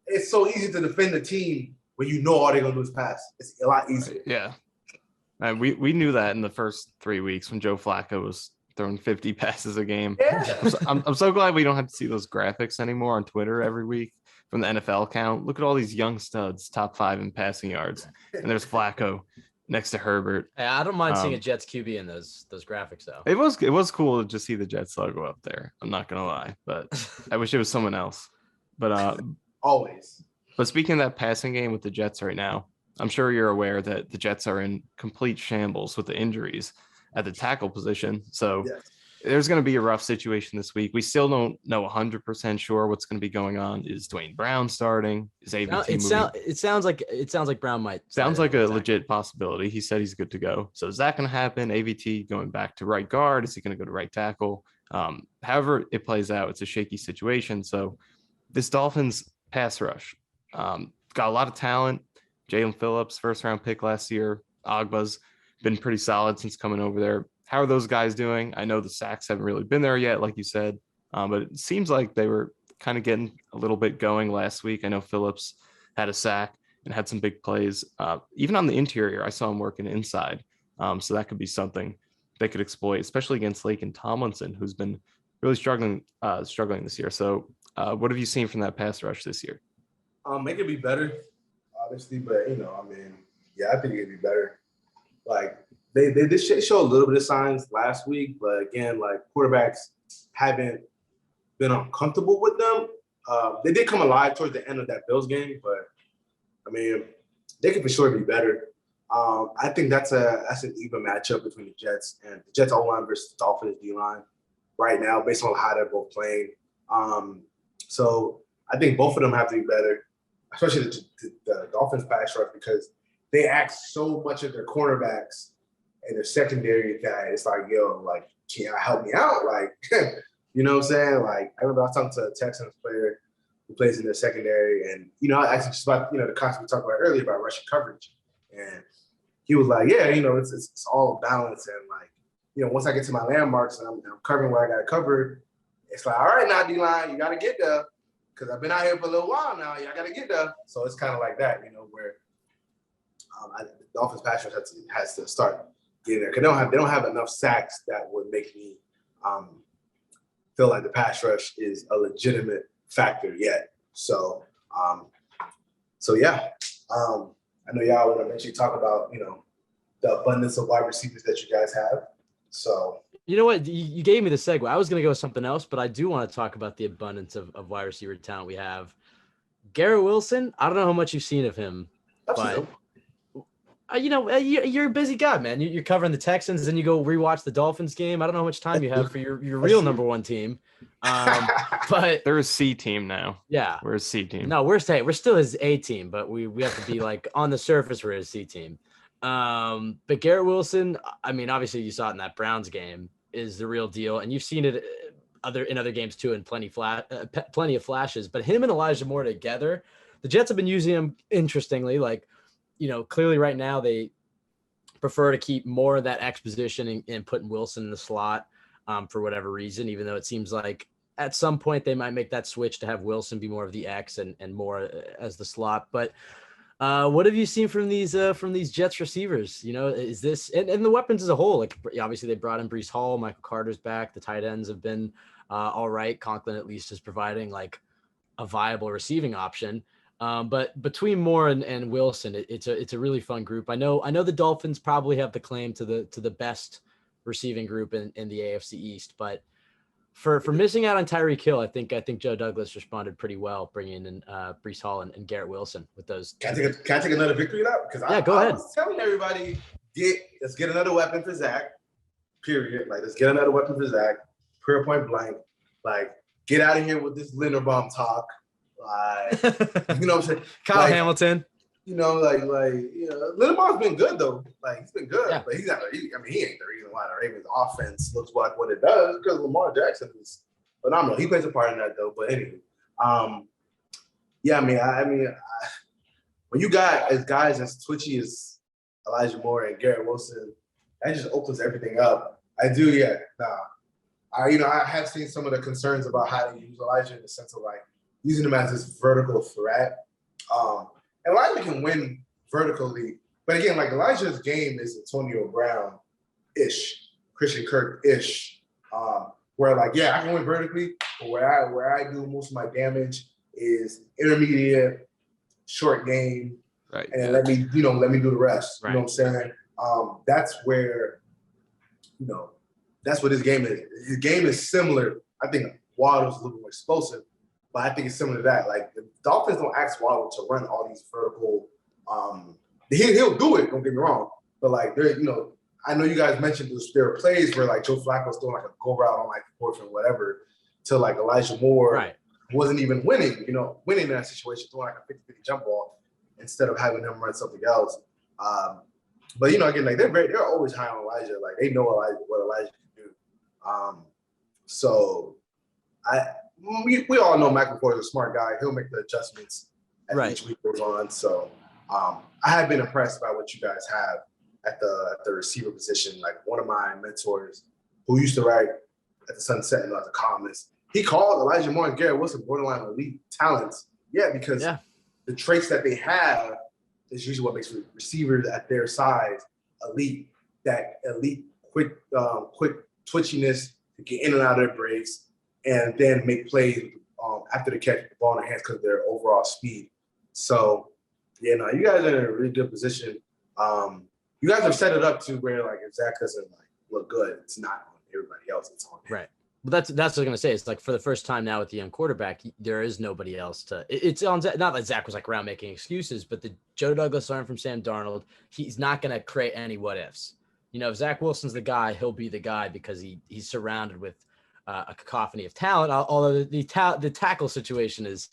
it's so easy to defend the team when all they're gonna do is pass. It's a lot easier. Yeah. We knew that in the first 3 weeks when Joe Flacco was throwing 50 passes a game. Yeah. I'm so glad we don't have to see those graphics anymore on Twitter every week. From the NFL account, look at all these young studs, top 5 in passing yards, and there's Flacco next to Herbert. Hey, I don't mind seeing a Jets QB in those graphics though. It was cool to just see the Jets logo up there. I'm not gonna lie, but I wish it was someone else. But always. But speaking of that passing game with the Jets right now, I'm sure you're aware that the Jets are in complete shambles with the injuries at the tackle position. So. Yes. There's going to be a rough situation this week. We still don't know 100% sure what's going to be going on. Is Dwayne Brown starting? Is AVT moving? It sounds like Brown might. Sounds like a legit possibility. He said he's good to go. So is that going to happen? AVT going back to right guard? Is he going to go to right tackle? However it plays out, it's a shaky situation. So this Dolphins pass rush got a lot of talent. Jalen Phillips, first round pick last year. Agba's been pretty solid since coming over there. How are those guys doing? I know the sacks haven't really been there yet, like you said, but it seems like they were kind of getting a little bit going last week. I know Phillips had a sack and had some big plays. Even on the interior, I saw him working inside. So that could be something they could exploit, especially against Lake and Tomlinson, who's been really struggling this year. So what have you seen from that pass rush this year? It could be better, obviously, but I think it could be better. They did show a little bit of signs last week, but again, quarterbacks haven't been uncomfortable with them. They did come alive towards the end of that Bills game, but they could for sure be better. I think that's an even matchup between the Jets and the Jets O-line versus the Dolphins D-line right now, based on how they're both playing. So I think both of them have to be better, especially the Dolphins pass rush, because they ask so much of their cornerbacks and their secondary guy. It's can you help me out? Like, you know what I'm saying? Like, I remember I was talking to a Texans player who plays in their secondary, and, you know, I asked him just about, you know, the concept we talked about earlier about rushing coverage. And he was like, yeah, you know, it's all balance. And, like, you know, once I get to my landmarks and I'm covering what I got to cover, it's like, all right, now, D-line, you got to get there. Because I've been out here for a little while now. I got to get there. So it's kind of like that, you know, where the Dolphins pass rush has to start getting there. Because they don't have enough sacks that would make me feel like the pass rush is a legitimate factor yet. So, yeah. I know y'all want to eventually talk about, you know, the abundance of wide receivers that you guys have. So, you know what? You gave me the segue. I was going to go with something else, but I do want to talk about the abundance of wide receiver talent we have. Garrett Wilson, I don't know how much you've seen of him, but you know, you're a busy guy, man. You're covering the Texans, and you go rewatch the Dolphins game. I don't know how much time you have for your real number one team. But they're a C team now. Yeah, we're a C team. No, we're still his A team, but we have to be like on the surface we're his C team. But Garrett Wilson, I mean, obviously you saw it in that Browns game, is the real deal, and you've seen it in other games too, in plenty of flashes. But him and Elijah Moore together, the Jets have been using him interestingly. Like, you know, clearly right now they prefer to keep more of that X position and putting Wilson in the slot for whatever reason, even though it seems like at some point they might make that switch to have Wilson be more of the X and more as the slot. But what have you seen from these Jets receivers? You know, is this and the weapons as a whole? Like, obviously they brought in Breece Hall, Michael Carter's back. The tight ends have been all right. Conklin at least is providing like a viable receiving option. But between Moore and Wilson, it's a really fun group. I know the Dolphins probably have the claim to the best receiving group in the AFC East, but for missing out on Tyreek Hill, I think Joe Douglas responded pretty well, bringing in Breece Hall and Garrett Wilson with those. Can I take another victory lap? Because go ahead. I was telling everybody, let's get another weapon for Zach. Period. Like, let's get another weapon for Zach. Pure point blank. Like, get out of here with this Linderbaum talk. Like, you know what I'm saying? Kyle Hamilton. You know, you know, Linderbaum's been good though. Like, he's been good, but he's not. He ain't the reason why the Ravens' offense looks like what it does, because Lamar Jackson is phenomenal. He plays a part in that though. But anyway, yeah, I mean, when you got as guys as twitchy as Elijah Moore and Garrett Wilson, that just opens everything up. I have seen some of the concerns about how to use Elijah in the sense of like using him as this vertical threat. And Elijah can win vertically, but again, like Elijah's game is Antonio Brown-ish, Christian Kirk-ish, where like, yeah, I can win vertically, but where I do most of my damage is intermediate, short game, right? And let me do the rest. Right. You know what I'm saying? That's where, you know, that's what his game is. His game is similar. I think Waddle's a little more explosive, but I think it's similar to that. Like, the Dolphins don't ask Waddle to run all these vertical. He'll do it. Don't get me wrong. But like, there, you know, I know you guys mentioned there were plays where like Joe Flacco's throwing like a go route on like fourth and whatever to like Elijah Moore wasn't even winning in that situation, throwing like a 50-50 jump ball instead of having him run something else. But you know, again, like they're always high on Elijah. Like, they know what Elijah can do. So we all know Michael Porter is a smart guy. He'll make the adjustments as each week goes on. So I have been impressed by what you guys have at the receiver position. Like, one of my mentors who used to write at the Sun Sentinel as a columnist, he called Elijah Moore and Garrett Wilson borderline elite talents. Yeah, because the traits that they have is usually what makes receivers at their size elite. That elite quick twitchiness to get in and out of their breaks, and then make plays after the catch with the ball in their hands because of their overall speed. So, yeah, no, you guys are in a really good position. You guys have set it up to where, like, if Zach doesn't like look good, it's not on everybody else; it's on him. Right. But that's what I was gonna say. It's like, for the first time now with the young quarterback, there is nobody else to. It's on. Not that Zach was like around making excuses, but the Joe Douglas learned from Sam Darnold. He's not gonna create any what ifs. You know, if Zach Wilson's the guy, he'll be the guy because he's surrounded with a cacophony of talent. Although the tackle situation is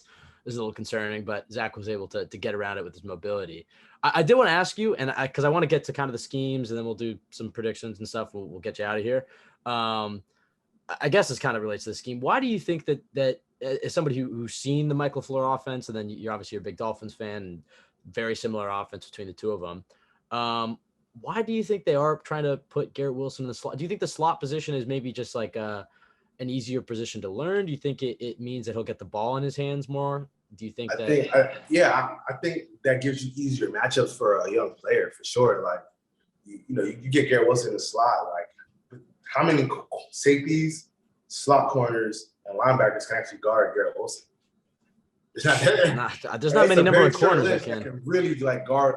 a little concerning, but Zach was able to get around it with his mobility. I did want to ask you, and because I want to get to kind of the schemes, and then we'll do some predictions and stuff. We'll get you out of here. I guess this kind of relates to the scheme. Why do you think that as somebody who's seen the Michael LaFleur offense, and then you're obviously a big Dolphins fan, and very similar offense between the two of them, why do you think they are trying to put Garrett Wilson in the slot? Do you think the slot position is maybe just like an easier position to learn? Do you think it means that he'll get the ball in his hands more? Do you think I think that gives you easier matchups for a young player for sure. Like, you get Garrett Wilson in the slot. Like, how many safeties, slot corners, and linebackers can actually guard Garrett Wilson? There's not many number of corners that can really like guard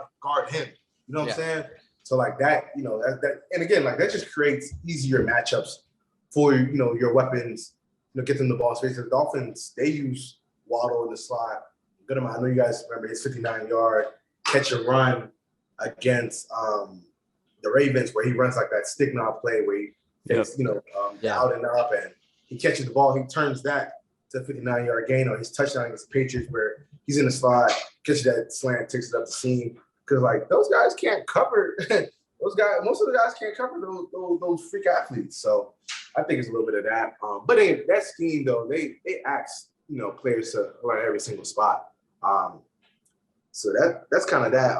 him. You know what I'm saying? So like that, that, and again, like that just creates easier matchups for your weapons. Get them the ball space. The Dolphins, they use Waddle in the slot. Good amount. I know you guys remember his 59-yard catch and run against the Ravens, where he runs like that stick knob play where he takes, out and up, and he catches the ball. He turns that to a 59-yard gain on his touchdown against the Patriots, where he's in the slot, catches that slant, takes it up the seam. Because like those guys can't cover most of the guys can't cover those freak athletes. So I think it's a little bit of that. But in that scheme though, they ask players to learn every single spot. So that's kind of that.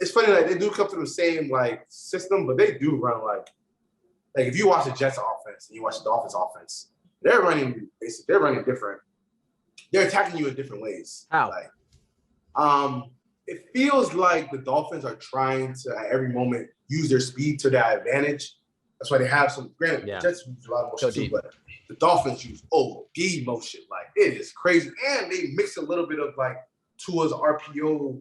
It's funny, like they do come to the same like system, but they do run like if you watch the Jets offense and you watch the Dolphins offense, they're running different. They're attacking you in different ways. How? Like, it feels like the Dolphins are trying to at every moment use their speed to their advantage. That's why they have some. Granted, the Jets use a lot of motion too, but the Dolphins use OD motion. Like it is crazy, and they mix a little bit of like Tua's RPO.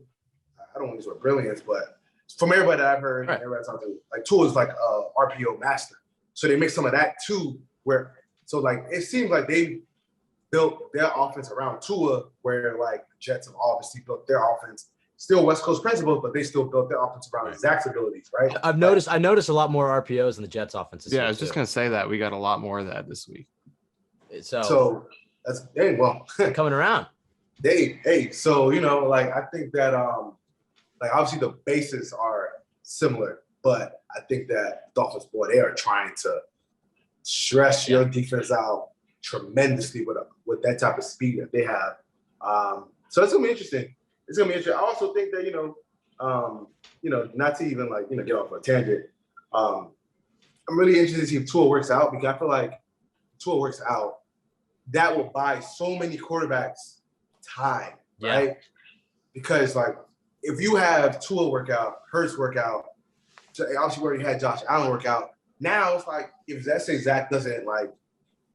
I don't want to use the word brilliance, but from everybody that I've heard, everybody's talking to, like Tua's like a RPO master. So they mix some of that too. Like it seems like they built their offense around Tua, where like the Jets have obviously built their offense. Still West Coast principles, but they still built their offense around Zach's abilities, right? I noticed a lot more RPOs in the Jets offense. I was just gonna say that we got a lot more of that this week. So that's coming around. So like I think that like obviously the bases are similar, but I think that Dolphins, they are trying to stress your defense out tremendously with that type of speed that they have. So it's gonna be interesting. It's gonna be interesting. I also think that not to even like get off a tangent. I'm really interested to see if Tua works out, because I feel like Tua works out, that will buy so many quarterbacks time, right? Because like if you have Tua workout, Hurts workout, obviously we already had Josh Allen workout. Now it's like if let's say Zach doesn't like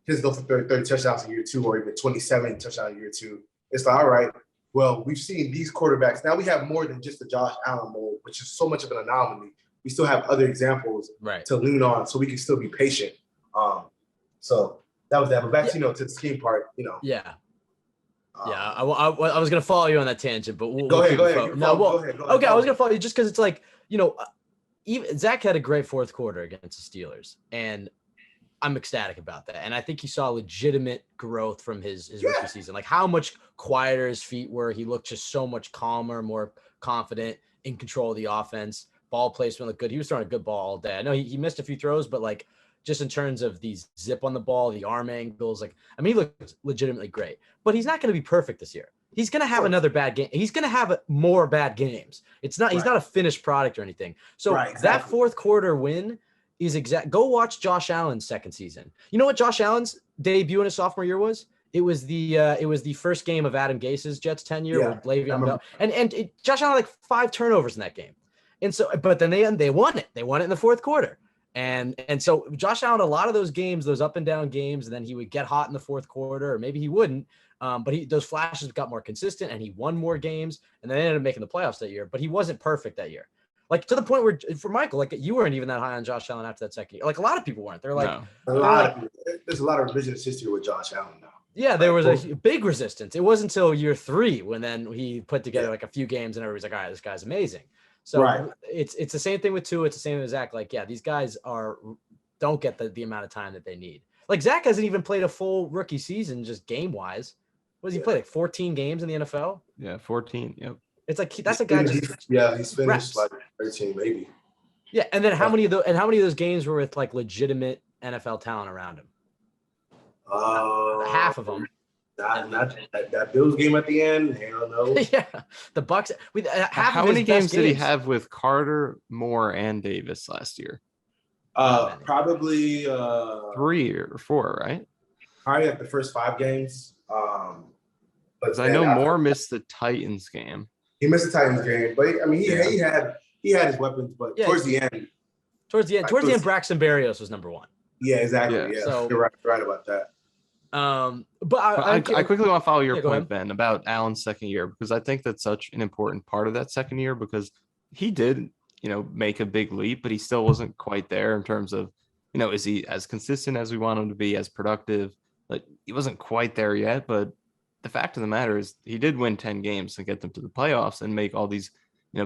his go for 30 touchdowns in year 2 or even 27 touchdowns in year 2, it's like, all right, well, we've seen these quarterbacks. Now we have more than just the Josh Allen mold, which is so much of an anomaly. We still have other examples to lean on, so we can still be patient. So that was that. But back to the scheme part, I was gonna follow you on that tangent, but go ahead. Go ahead. Okay, I was gonna follow you just because it's like even Zach had a great fourth quarter against the Steelers, and I'm ecstatic about that. And I think he saw legitimate growth from his rookie season. Like how much quieter his feet were. He looked just so much calmer, more confident, in control of the offense. Ball placement looked good. He was throwing a good ball all day. I know he missed a few throws, but like just in terms of these zip on the ball, the arm angles, he looked legitimately great. But he's not going to be perfect this year. He's going to have another bad game. He's going to have more bad games. He's not a finished product or anything. So that fourth quarter win is go watch Josh Allen's second season. You know what Josh Allen's debut in his sophomore year was? It was the first game of Adam Gase's Jets tenure with Le'Veon Bell. And Josh Allen had like 5 turnovers in that game. And so, but then they won it. They won it in the fourth quarter. And so Josh Allen, a lot of those games, those up and down games, and then he would get hot in the fourth quarter, or maybe he wouldn't. But those flashes got more consistent, and he won more games, and then they ended up making the playoffs that year. But he wasn't perfect that year. Like to the point where for Michael, like you weren't even that high on Josh Allen after that second year. Like a lot of people weren't. They're like there's a lot of revisionist history with Josh Allen now. Yeah, there was a big resistance. It wasn't until year 3 when then he put together like a few games and everybody's like, all right, this guy's amazing. So it's the same thing with Tua. It's the same with Zach. Like, these guys don't get the amount of time that they need. Like Zach hasn't even played a full rookie season, just game wise. What does he play? Like 14 games in the NFL? Yeah, 14. Yep. It's like that's a guy. He's finished like 13 maybe. Yeah, and then how many of those games were with like legitimate NFL talent around him. Uh, Half of them. Not that Bills game at the end. Hell no. Yeah, the Bucks. How many games did he have with Carter, Moore, and Davis last year? Probably 3 or 4, right? Probably at the first 5 games. But I know Moore missed the Titans game. He missed the Titans game, but I mean, he had his weapons, but towards the end, Braxton Berrios was number 1. Yeah, exactly. Yeah, so you're right about that. But I quickly want to follow your point, Ben, about Allen's second year, because I think that's such an important part of that second year, because he did, make a big leap, but he still wasn't quite there in terms of, is he as consistent as we want him to be, as productive? Like, he wasn't quite there yet, but the fact of the matter is he did win 10 games and get them to the playoffs and make all these,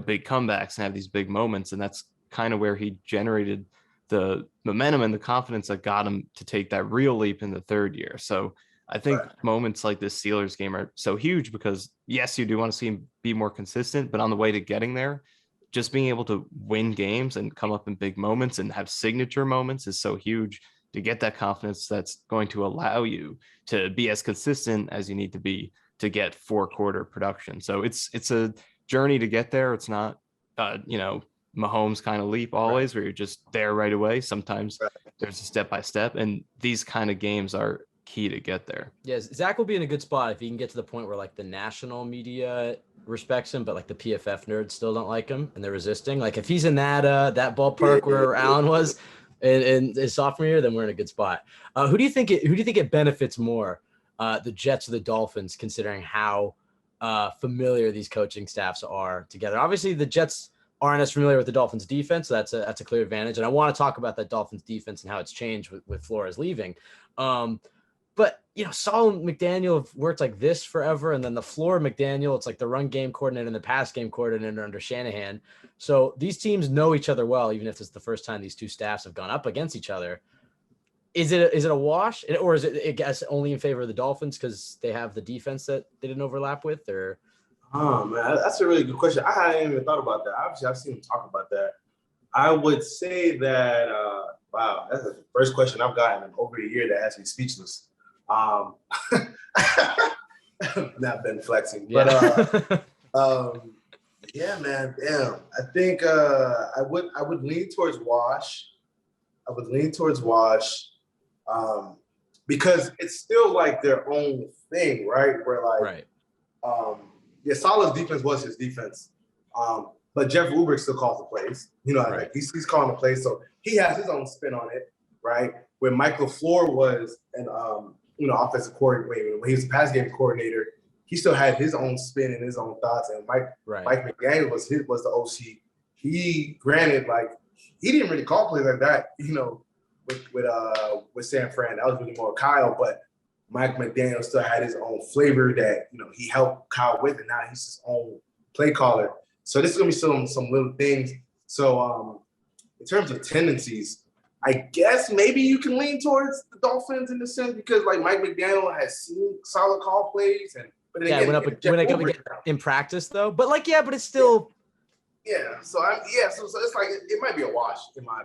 big comebacks and have these big moments. And that's kind of where he generated the momentum and the confidence that got him to take that real leap in the third year. So I think moments like this Steelers game are so huge because, yes, you do want to see him be more consistent, but on the way to getting there, just being able to win games and come up in big moments and have signature moments is so huge to get that confidence that's going to allow you to be as consistent as you need to be to get 4-quarter production. So it's a journey to get there. It's not, Mahomes kind of leap always where you're just there right away. Sometimes there's a step-by-step, and these kind of games are key to get there. Yes, Zach will be in a good spot if he can get to the point where like the national media respects him, but like the PFF nerds still don't like him and they're resisting. Like if he's in that ballpark where Allen was in his sophomore year, then we're in a good spot. Who do you think it benefits more, the Jets or the Dolphins, considering how familiar these coaching staffs are together? Obviously, the Jets aren't as familiar with the Dolphins defense, so that's a clear advantage. And I want to talk about that Dolphins defense and how it's changed with Flores leaving. But Saul and McDaniel have worked like this forever, and then the floor of McDaniel, it's like the run game coordinator and the pass game coordinator under Shanahan. So these teams know each other well, even if it's the first time these two staffs have gone up against each other. Is it a wash, or is it, I guess, only in favor of the Dolphins because they have the defense that they didn't overlap with? Or oh man, that's a really good question. I hadn't even thought about that. Obviously, I've seen him talk about that. I would say that wow, that's the first question I've gotten in over a year that has me speechless. Not been flexing, but yeah, man, damn. I think I would lean towards wash. I would lean towards wash because it's still like their own thing, right? Where like, yeah, Salah's defense was his defense, but Jeff Ulbrich still calls the plays. Like he's calling the plays, so he has his own spin on it, right? Where Mike LaFleur was an offensive coordinator, when he was the pass game coordinator, he still had his own spin and his own thoughts. And Mike McDaniel was the OC. He granted, like, he didn't really call plays like that, with San Fran. That was really more Kyle, but Mike McDaniel still had his own flavor that he helped Kyle with, and now he's his own play caller. So this is gonna be some little things. So in terms of tendencies, I guess maybe you can lean towards the Dolphins in the sense because like Mike McDaniel has seen solid call plays but then went up again in practice though. But but it's still So it's like it might be a wash in my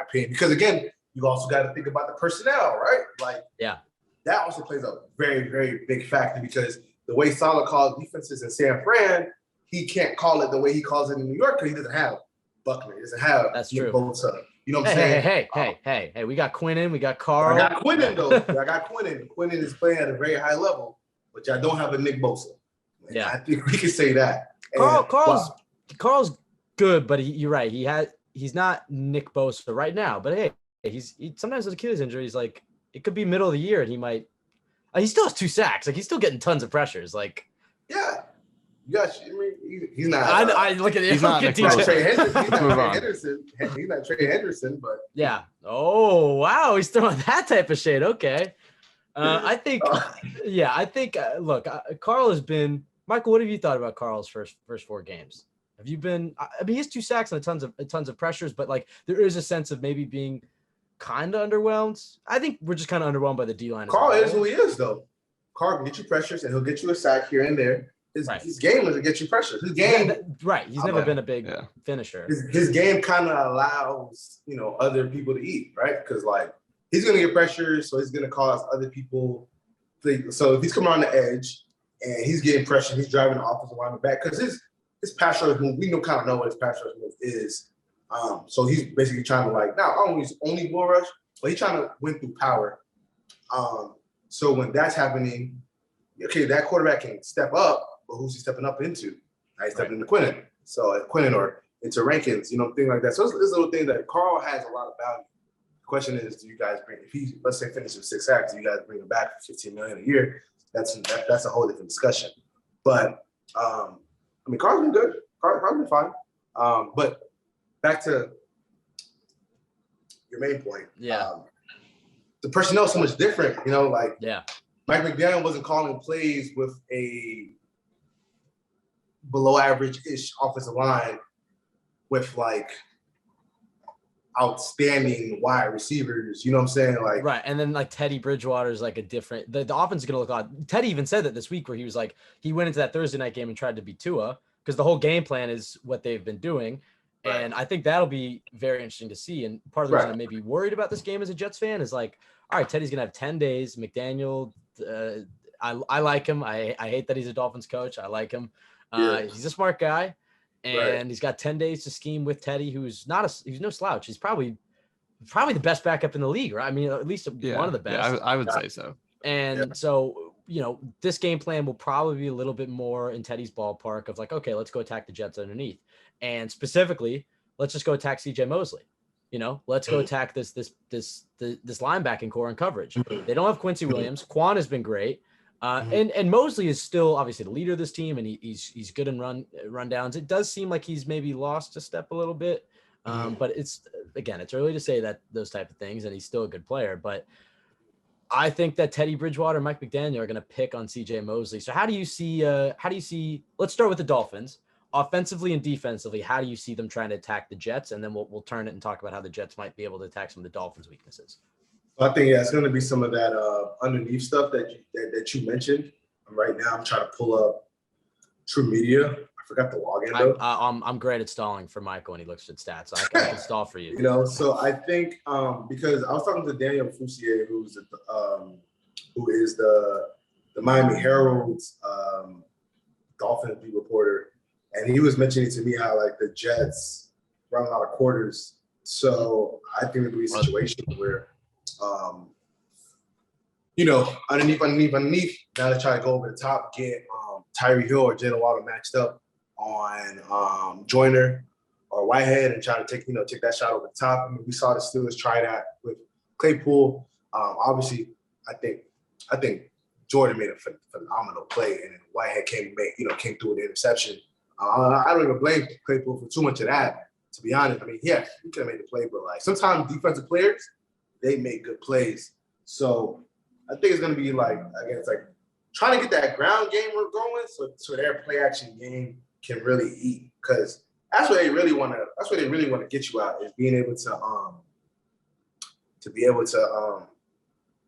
opinion, because again, you also got to think about the personnel, right? Like that also plays a very, very big factor because the way Saleh calls defenses in San Fran, he can't call it the way he calls it in New York because he doesn't have Buckner, he doesn't have Nick Bosa. You know what I'm saying? Hey, we got Quinnen, we got Carl. I got Quinnen, though. I got Quinnen. Quinnen is playing at a very high level, but I don't have a Nick Bosa. I think we can say that. Carl's good, but you're right. He's not Nick Bosa right now, but hey, he sometimes with Achilles injuries, like it could be middle of the year and he still has 2 sacks. Like he's still getting tons of pressures. Like he's not. I look at he's not Trey Henderson. He's not Trey Henderson, but Oh wow, he's throwing that type of shade. Okay, I think. Look, Carl has been. Michael, what have you thought about Carl's first 4 games? Have you been? I mean, he has 2 sacks and tons of pressures, but like there is a sense of maybe being kind of underwhelmed. I think we're just kind of underwhelmed by the D line. Carl is who he is, though. Carl can get you pressures and he'll get you a sack here and there. his game is to get you pressure. His game, right? He's never been a big finisher. His game kind of allows other people to eat, right? Because like he's gonna get pressure, so he's gonna cause other people. So if he's coming on the edge and he's getting pressure, he's driving the offensive lineman back because his pass rush move. We kind of know what his pass rush move is. So he's basically trying to like not only bull rush, but he's trying to win through power. So when that's happening, okay, that quarterback can step up, but who's he stepping up into? He's stepping into Quinnen. So Quinnen or into Rankins, things like that. So it's little things that Carl has a lot of value. The question is, do you guys bring, if he, let's say, finishes with 6 sacks, do you guys bring him back for $15 million a year? That's a whole different discussion. But, Carl's been good. Carl's been fine. But back to your main point. Yeah. The personnel is so much different, Yeah. Mike McDaniel wasn't calling plays with a below average-ish offensive line with like outstanding wide receivers. You know what I'm saying? Like right. And then like Teddy Bridgewater is like a different. The offense is gonna look odd. Teddy even said that this week where he was like he went into that Thursday night game and tried to beat Tua because the whole game plan is what they've been doing. Right. And I think that'll be very interesting to see. And part of the reason I may be worried about this game as a Jets fan is like, all right, Teddy's gonna have 10 days. McDaniel, I like him. I hate that he's a Dolphins coach. I like him. He's a smart guy, and he's got 10 days to scheme with Teddy, who's he's no slouch. He's probably the best backup in the league, right? I mean, at least one of the best. Yeah, I would say so. And so, this game plan will probably be a little bit more in Teddy's ballpark of like, okay, let's go attack the Jets underneath. And specifically, let's just go attack CJ Mosley. Let's go attack this linebacking core in coverage. They don't have Quincy Williams. Quan has been great. And Mosley is still obviously the leader of this team, and he's good in rundowns. It does seem like he's maybe lost a step a little bit, but it's early to say that those type of things, and he's still a good player. But I think that Teddy Bridgewater and Mike McDaniel are going to pick on CJ Mosley. So how do you see? Let's start with the Dolphins. Offensively and defensively, how do you see them trying to attack the Jets? And then we'll turn it and talk about how the Jets might be able to attack some of the Dolphins' weaknesses. I think it's going to be some of that underneath stuff that you mentioned. Right now, I'm trying to pull up True Media. I forgot the login though. I'm great at stalling for Michael when he looks at stats. I can stall for you. So I think because I was talking to Daniel Foussier, who is the Miami Herald's Dolphins beat reporter, and he was mentioning to me how like the Jets run a lot of quarters. So I think it'll be a situation where underneath. Now they try to go over the top, get Tyree Hill or Jalen Waddle matched up on Joyner or Whitehead and try to take that shot over the top. I mean, we saw the Steelers try that with Claypool. Obviously, I think Jordan made a phenomenal play, and then Whitehead came through with the interception. I don't even blame Claypool for too much of that, to be honest. I mean, yeah, he could have made the play, but like sometimes defensive players, they make good plays. So I think it's going to be like, again, it's like trying to get that ground game going so their play action game can really eat, because that's what they really want to get you out, is being able to be able to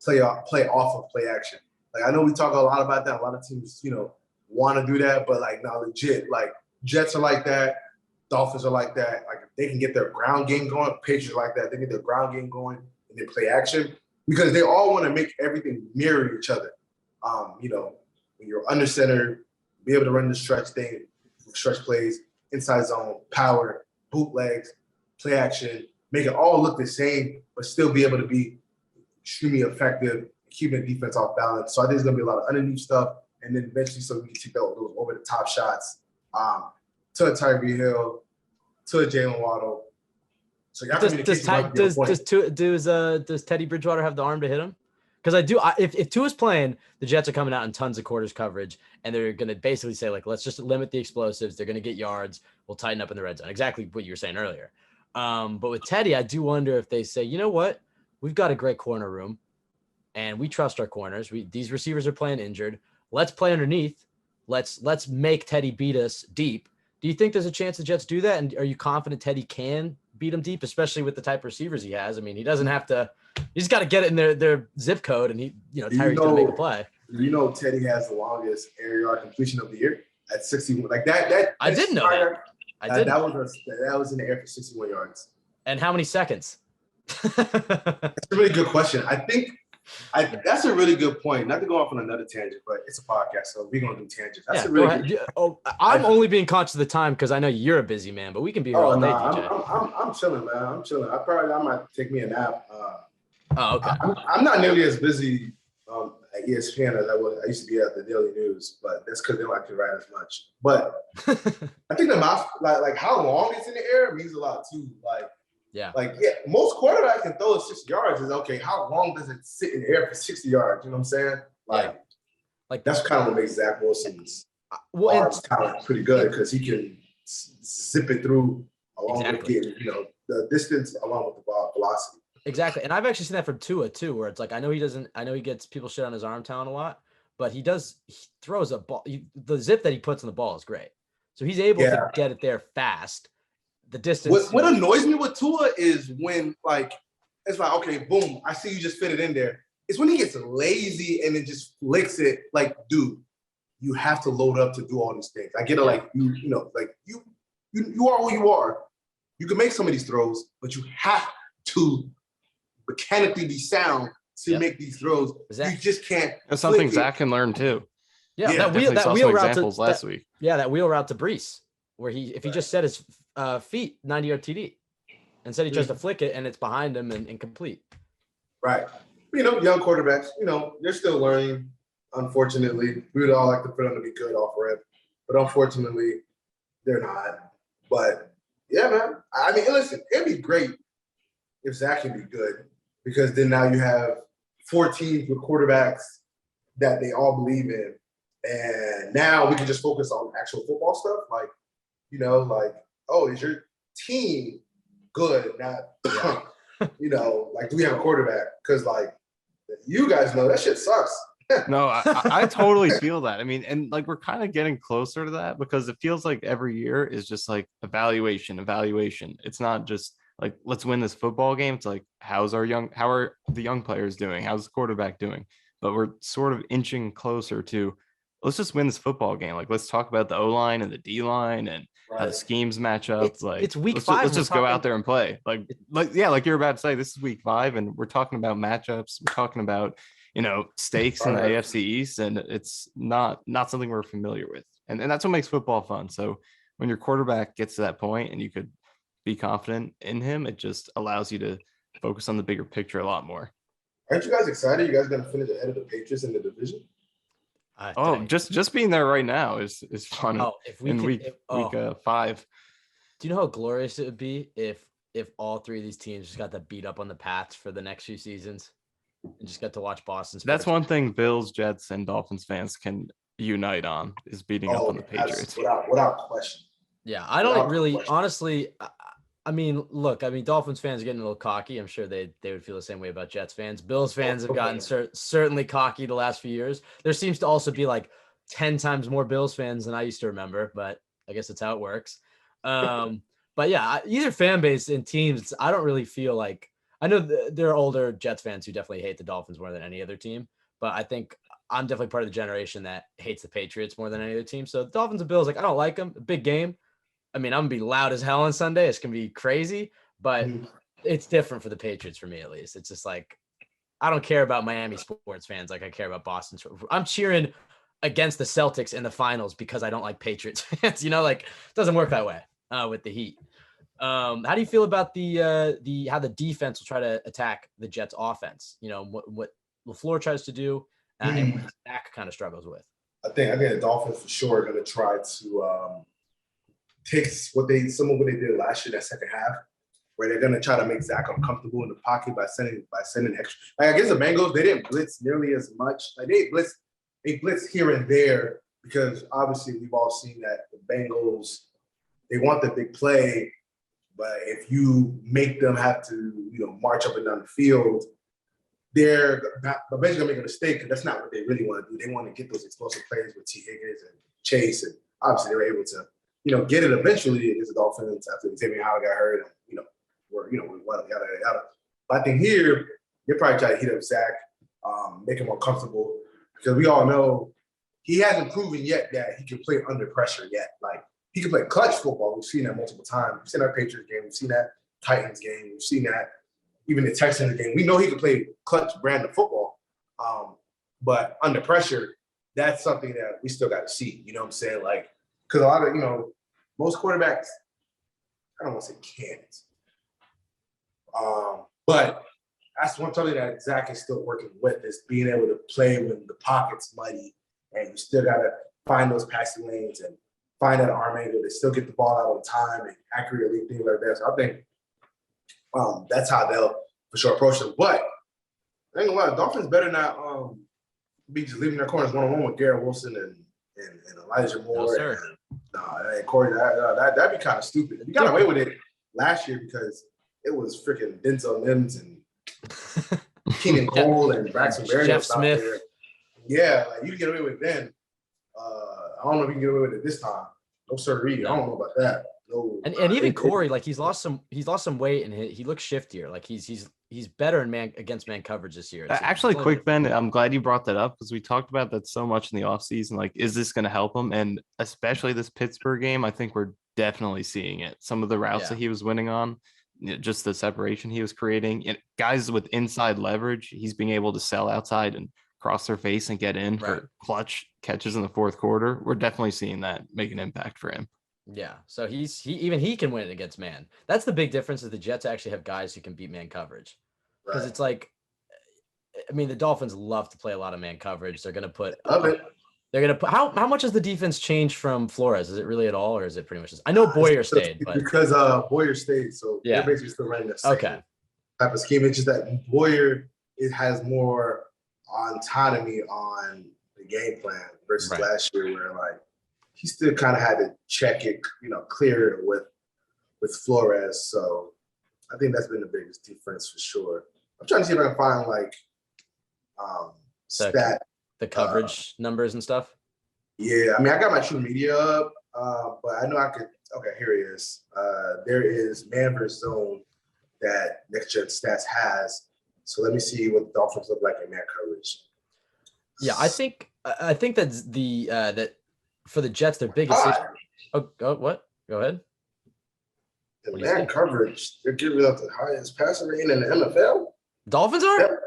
play off of play action. Like I know we talk a lot about that. A lot of teams, want to do that, but like not legit. Like Jets are like that, Dolphins are like that. Like if they can get their ground game going, Patriots are like that. They get their ground game going and then play action, because they all want to make everything mirror each other. When you're under center, be able to run the stretch thing, stretch plays, inside zone, power, bootlegs, play action, make it all look the same, but still be able to be extremely effective, keeping the defense off balance. So I think there's going to be a lot of underneath stuff, and then eventually so we can take those over the top shots to Tyree Hill, to Jalen Waddle. So does Teddy Bridgewater have the arm to hit him? Because if Tua's playing, the Jets are coming out in tons of quarters coverage, and they're going to basically say, like, let's just limit the explosives. They're going to get yards. We'll tighten up in the red zone. Exactly what you were saying earlier. But with Teddy, I do wonder if they say, you know what? We've got a great corner room, and we trust our corners. These receivers are playing injured. Let's play underneath. Let's make Teddy beat us deep. Do you think there's a chance the Jets do that? And are you confident Teddy can beat him deep, especially with the type of receivers he has? I mean, he doesn't have to. You just got to get it in their zip code, and Tyreek's going to make a play. Teddy has the longest air yard completion of the year? at 61. Like that I didn't know that. That was in the air for 61 yards. And how many seconds? That's a really good question. I think that's a really good point. Not to go off on another tangent, but it's a podcast, so we're gonna do tangents. That's a really good I'm only being conscious of the time because I know you're a busy man, but we can be here all day, DJ. I'm chilling, man. I'm chilling. I might take me a nap. Okay. I'm not nearly as busy at ESPN as I used to be at the Daily News, but that's because they don't like to write as much. But I think the mouse, like how long it's in the air means a lot too. Most quarterbacks can throw it 60 yards. Is okay. How long does it sit in the air for 60 yards? You know what I'm saying? Like that's kind of what makes Zach Wilson's arms talent pretty good because he can zip it through along with getting the distance along with the ball velocity. Exactly. And I've actually seen that from Tua too, where it's like, I know he gets people shit on his arm talent a lot, but he throws a ball. The zip that he puts on the ball is great. So he's able to get it there fast. The distance. What annoys me with Tua is when it's like, okay, boom, I see you just fit it in there. It's when he gets lazy and then just flicks it. Like, dude, you have to load up to do all these things. I get it, you are who you are. You can make some of these throws, but you have to mechanically be sound to make these throws. You just can't. That's something Zach can learn too. Yeah, that wheel route to last week. Yeah, that wheel route to Brees, where he just set his feet 90-yard TD, instead he tries to flick it and it's behind him and incomplete. Right. Young quarterbacks, they're still learning. Unfortunately, we would all like to put them to be good off rip, but unfortunately, they're not. But yeah, man. I mean, listen, it'd be great if Zach can be good, because then now you have 4 teams with quarterbacks that they all believe in. And now we can just focus on actual football stuff. Is your team good? Not, do we have a quarterback? Because, you guys know that shit sucks. No, I totally feel that. I mean, and we're kind of getting closer to that because it feels like every year is just evaluation. It's not just let's win this football game. It's how are the young players doing? How's the quarterback doing? But we're sort of inching closer to, let's just win this football game. Let's talk about the O-line and the D-line and how the schemes match up. It's week 5. Let's just go out there and play. Like you're about to say, this is week 5 and we're talking about matchups. We're talking about, stakes in the AFC East, and it's not something we're familiar with. And that's what makes football fun. So when your quarterback gets to that point and you could be confident in him, it just allows you to focus on the bigger picture a lot more. Aren't you guys excited? You guys going to finish ahead of the Patriots in the division? Just being there right now is fun. Week 5. Do you know how glorious it would be if all 3 of these teams just got to beat up on the Pats for the next few seasons and just got to watch Boston sports? That's one thing Bills, Jets, and Dolphins fans can unite on, is beating up on the Patriots. Without question. Yeah, I don't really, honestly. Dolphins fans are getting a little cocky. I'm sure they would feel the same way about Jets fans. Bills fans have gotten certainly cocky the last few years. There seems to also be 10 times more Bills fans than I used to remember, but I guess that's how it works. But yeah, either fan base and teams, I don't really feel like, I know there are older Jets fans who definitely hate the Dolphins more than any other team, but I think I'm definitely part of the generation that hates the Patriots more than any other team. So the Dolphins and Bills, I don't like them. A big game. I mean, I'm going to be loud as hell on Sunday. It's going to be crazy, but it's different for the Patriots for me, at least. It's just I don't care about Miami sports fans like I care about Boston. I'm cheering against the Celtics in the finals because I don't like Patriots fans. It doesn't work that way with the Heat. How do you feel about how the defense will try to attack the Jets offense? What LaFleur tries to do and what Zach kind of struggles with? I think the Dolphins for sure are going to try to take some of what they did last year, that second half, where they're going to try to make Zach uncomfortable in the pocket by sending extra. I guess the Bengals, they didn't blitz nearly as much. They blitz here and there because obviously we've all seen that the Bengals, they want the big play, but if you make them have to, march up and down the field, they're eventually going to make a mistake because that's not what they really want to do. They want to get those explosive plays with T. Higgins and Chase, and obviously they were able to get it eventually against the Dolphins after Xavier Howard got hurt, and yada. But I think here they probably try to heat up Zach, make him more comfortable, because we all know he hasn't proven yet that he can play under pressure yet. Like, he can play clutch football. We've seen that multiple times. We've seen that Patriots game. We've seen that Titans game. We've seen that even the Texans game. We know he can play clutch brand of football. But under pressure, that's something that we still got to see. You know what I'm saying? Like, because a lot of, most quarterbacks, I don't want to say can't. But that's something that Zach is still working with, is being able to play when the pocket's muddy, and you still got to find those passing lanes and find that arm angle to still get the ball out on time and accurately, things like that. So I think that's how they'll for sure approach them. But I ain't gonna lie, Dolphins better not be just leaving their corners one-on-one with Garrett Wilson and Elijah Moore. No, sir. And Corey, that'd be kind of stupid. We got away with it last year because it was freaking Denzel Mims and Keenan Cole and Braxton Berrios Jeff Smith. out there. Yeah, like, you can get away with it then. I don't know if you can get away with it this time. No sir, I don't know about that. No, and even Corey, like, he's lost some weight and he looks shiftier. Like, he's better in against man coverage this year. Actually, quick, Ben, I'm glad you brought that up because we talked about that so much in the offseason. Like, is this going to help him? And especially this Pittsburgh game, I think we're definitely seeing it. Some of the routes that he was winning on, just the separation he was creating. Guys with inside leverage, he's being able to sell outside and cross their face and get in for clutch catches in the fourth quarter. We're definitely seeing that make an impact for him. Yeah, so he can win against man. That's the big difference, is the Jets actually have guys who can beat man coverage. Because it's like, I mean, the Dolphins love to play a lot of man coverage. They're going to put how much has the defense changed from Flores? Is it really at all, or is it pretty much just, I know Boyer stayed, but because Boyer stayed, so they're basically still running the same type of scheme. It's just that Boyer has more autonomy on the game plan versus last year, where like he still kind of had to check it, clear it with Flores. So I think that's been the biggest difference for sure. I'm trying to see if I can find like the coverage numbers and stuff. Yeah, I mean, I got my true media up, but I know I could. Okay, here it is. There is man versus zone that Next Gen Stats has. So let me see what the Dolphins look like in man coverage. Yeah, I think that's that for the Jets, their biggest issue. Oh, what? Go ahead. In man coverage, they're giving up the highest passer rating in the NFL. Dolphins are?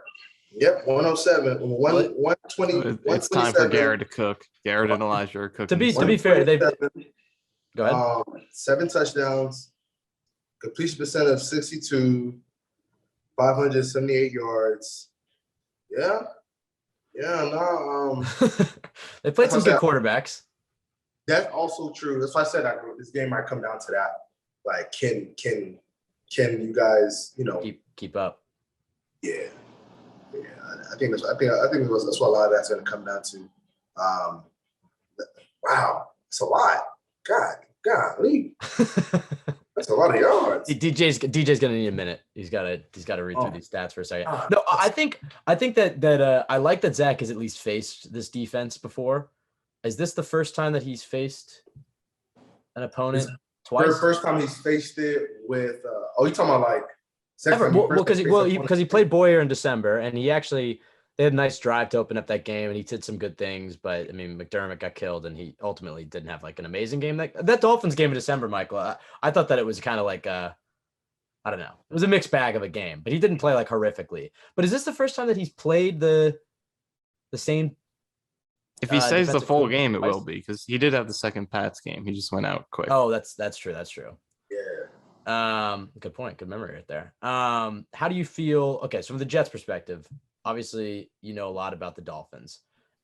Yep, 107, 120. It's time for Garrett to cook. Garrett and Elijah are cooking. To be fair, they've go ahead. 7 touchdowns, completion percent of 62, 578 yards. Yeah. No. They played some good quarterbacks. That's also true. That's why I said this game might come down to that. Like, can you guys, keep up? Yeah. I think that's what a lot of that's going to come down to. Wow, it's a lot. Golly. That's a lot of yards. DJ's gonna need a minute. He's got to read through these stats for a second. No, I think that I like that Zach has at least faced this defense before. Is this the first time that he's faced an opponent twice? First time he's faced it with. You talking about like? Because he played Boyer in December, and they had a nice drive to open up that game, and he did some good things. But I mean, McDermott got killed, and he ultimately didn't have like an amazing game. That Dolphins game in December, Michael, I thought that it was kind of like I don't know, it was a mixed bag of a game, but he didn't play like horrifically. But is this the first time that he's played the same? If he stays the full game, it will be, because he did have the second Pats game. He just went out quick. Oh, that's true. Yeah. Good point. Good memory right there. How do you feel? Okay, so from the Jets' perspective, obviously you know a lot about the Dolphins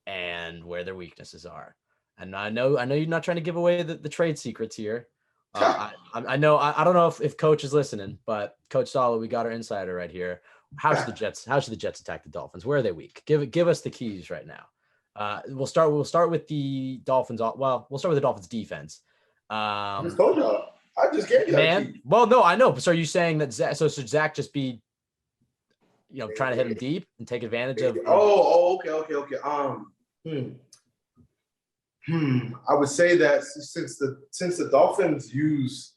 and where their weaknesses are. And I know you're not trying to give away the trade secrets here. I know I don't know if Coach is listening, but Coach Sala, we got our insider right here. How should the Jets attack the Dolphins? Where are they weak? Give us the keys right now. We'll start with the Dolphins. Well, we'll start with the Dolphins defense. I just told y'all. I just gave you that key. Well, no, I know. So are you saying that Zach? So should Zach just be, trying to hit him deep and take advantage of? Okay. I would say that since the Dolphins use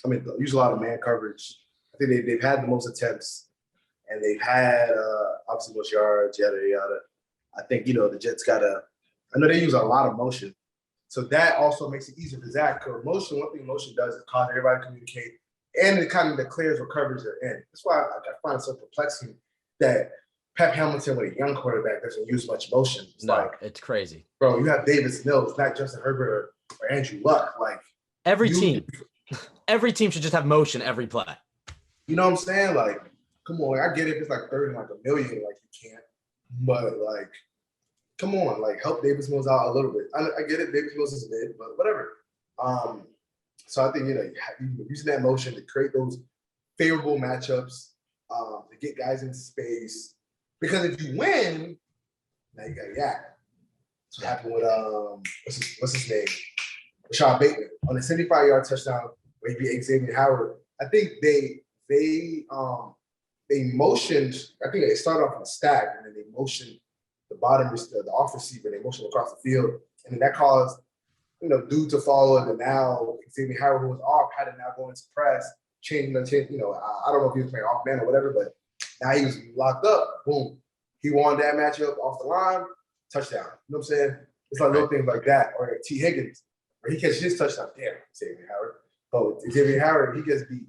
a lot of man coverage. I think they've had the most attempts, and they've had obviously most yards, yada yada. I think the Jets gotta I know they use a lot of motion. So that also makes it easier for Zach. Because motion, one thing motion does is cause everybody to communicate, and it kind of declares what coverage they're in. That's why I find it so perplexing that Pep Hamilton, with a young quarterback, doesn't use much motion. It's crazy. Bro, you have Davis Mills, not Justin Herbert or Andrew Luck. Like every team should just have motion every play. You know what I'm saying? Like, come on. I get it. It's like third and like a million. Like, you can't. But, like, come on. Like, help Davis Mills out a little bit. I get it. Davis Mills is mid, but whatever. So I think, you're using that motion to create those favorable matchups, to get guys into space. Because if you win, now you got Yak. That's what happened with, what's his name? Rashad Bateman on a 75-yard touchdown where he beat Xavier Howard. I think they motioned. I think they started off in a stack, and then they motioned the off receiver. They motioned across the field, and then that caused dude to follow. And then now Xavier Howard, who was off, had to now go into press, changing. I don't know if he was playing off man or whatever, but now he was locked up. Boom, he won that matchup off the line, touchdown. You know what I'm saying? It's like little things like that. Or T. Higgins, where he catches his touchdown. Damn, Xavier Howard. Oh, Xavier Howard, he gets beat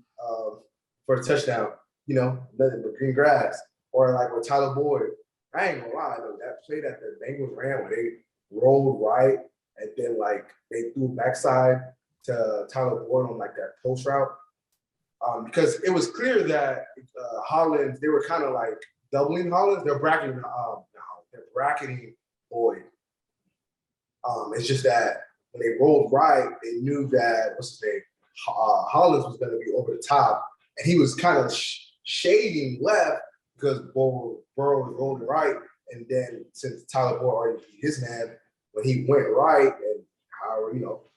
for a touchdown, nothing but green grass. Or like with Tyler Boyd. I ain't gonna lie, though, that play that the Bengals ran where they rolled right and then like they threw backside to Tyler Boyd on like that post route. Because it was clear that Hollins, they were kind of like doubling Hollins. They're bracketing Boyd. It's just that when they rolled right, they knew that Hollins was going to be over the top, and he was kind of shading left because Burrow was rolling right, and then since Tyler Boyd already beat his man, when he went right and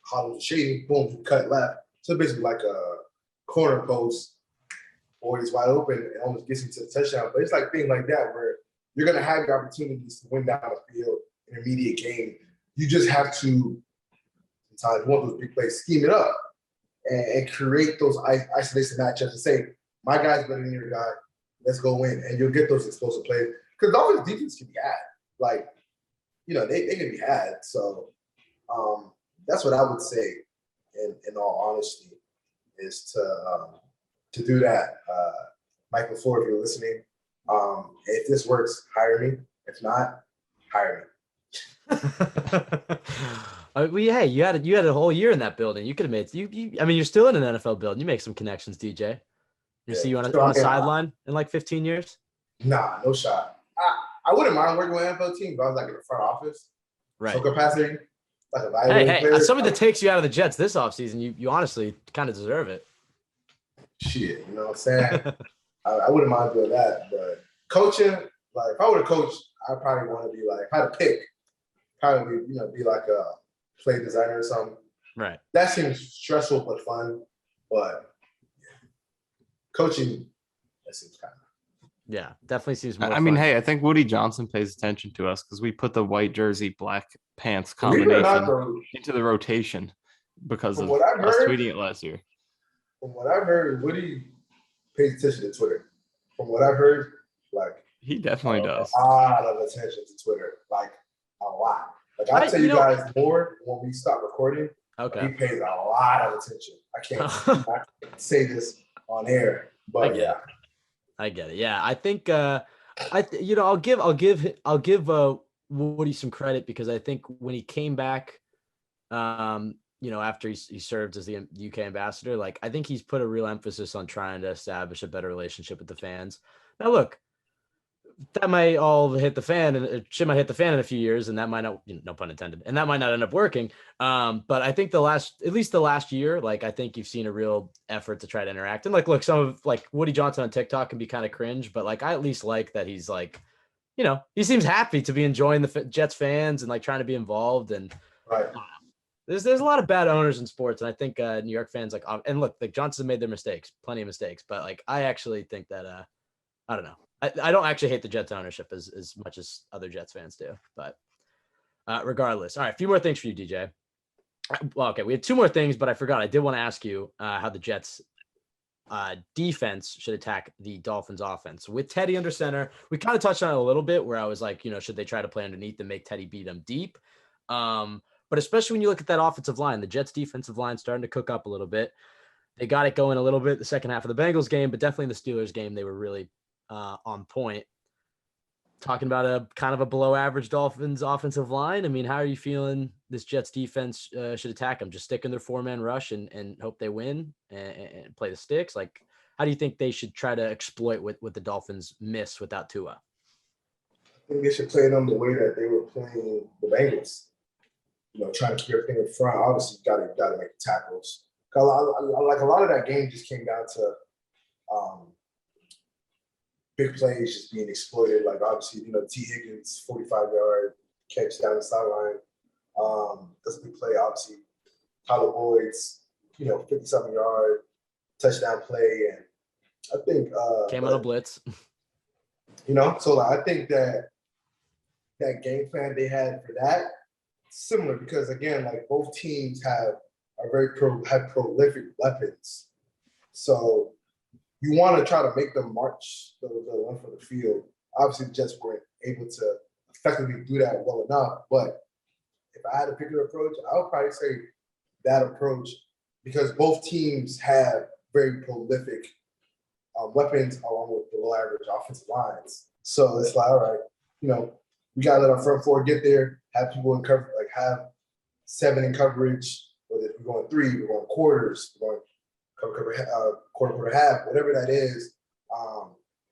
Hollins was shading, boom, he cut left. So basically like a corner post, Boyd is wide open and almost gets into the touchdown. But it's like things like that where you're going to have the opportunities to win down the field in a immediate game. You just have to sometimes want those big plays, scheme it up, and create those isolation matchups and say, my guy's better than your guy. Let's go win. And you'll get those explosive plays. Because Dolphins defense can be had. Like, they can be had. So that's what I would say in all honesty is to do that. Michael Ford, if you're listening, if this works, hire me. If not, hire me. Hey, you had a whole year in that building. You could have made you're still in an NFL building. You make some connections, DJ. See you on a sideline in like 15 years? Nah, no shot. I wouldn't mind working with an NFL team, but I was like in the front office. Right. So capacity. Like hey, somebody that takes you out of the Jets this offseason, you honestly kind of deserve it. Shit, you know what I'm saying? I wouldn't mind doing that, but coaching, like if I would have coached, I probably want to be like, if I had to pick, probably be like a play designer or something. Right. That seems stressful but fun, but coaching, that seems kind of. Yeah, definitely seems more. I mean, hey, I think Woody Johnson pays attention to us because we put the white jersey, black pants combination into the rotation because of us tweeting it last year. From what I've heard, Woody pays attention to Twitter. From what I've heard, like he definitely does a lot of attention to Twitter, like a lot. Like I'll tell you guys more when we stop recording. Okay. He pays a lot of attention. I can't say this on air, but yeah. I get it. Yeah, I think I'll give Woody some credit because I think when he came back, after he served as the UK ambassador, like I think he's put a real emphasis on trying to establish a better relationship with the fans. Now, look, that might all hit the fan, and shit might hit the fan in a few years, and that might not, no pun intended, and that might not end up working. But I think at least the last year, like I think you've seen a real effort to try to interact. And like, look, some of like Woody Johnson on TikTok can be kind of cringe, but like I at least like that he's like, he seems happy to be enjoying the Jets fans and like trying to be involved. And right. There's a lot of bad owners in sports, and I think New York fans like, and look, like Johnson made their mistakes, plenty of mistakes, but like I actually think that I don't know. I don't actually hate the Jets ownership as much as other Jets fans do, but regardless. All right, a few more things for you, DJ. Well, okay, we had two more things, but I forgot. I did want to ask you how the Jets defense should attack the Dolphins offense. With Teddy under center, we kind of touched on it a little bit where I was like, should they try to play underneath and make Teddy beat them deep? But especially when you look at that offensive line, the Jets defensive line starting to cook up a little bit. They got it going a little bit the second half of the Bengals game, but definitely in the Steelers game, they were really on point. Talking about a kind of a below average Dolphins offensive line. I mean, how are you feeling this Jets defense should attack them? Just stick in their 4-man rush and hope they win and play the sticks? Like, how do you think they should try to exploit what the Dolphins miss without Tua? I think they should play them the way that they were playing the Bengals. Trying to keep everything in front. Obviously, you gotta make the tackles. A lot of that game just came down to big plays just being exploited. Like obviously, T. Higgins 45-yard catch down the sideline. That's a big play. Obviously, Tyler Boyd's 57-yard touchdown play, and I think came out of blitz. So I think that game plan they had for that similar because again, like both teams have prolific weapons, so you want to try to make them march the length of the field. Obviously, the Jets weren't able to effectively do that well enough. But if I had to pick an approach, I would probably say that approach because both teams have very prolific weapons along with below average offensive lines. So it's like, all right, we got to let our front four get there, have people in cover, like have 7 in coverage, whether we're going 3, we're going quarters, we're going quarter, half, whatever that is.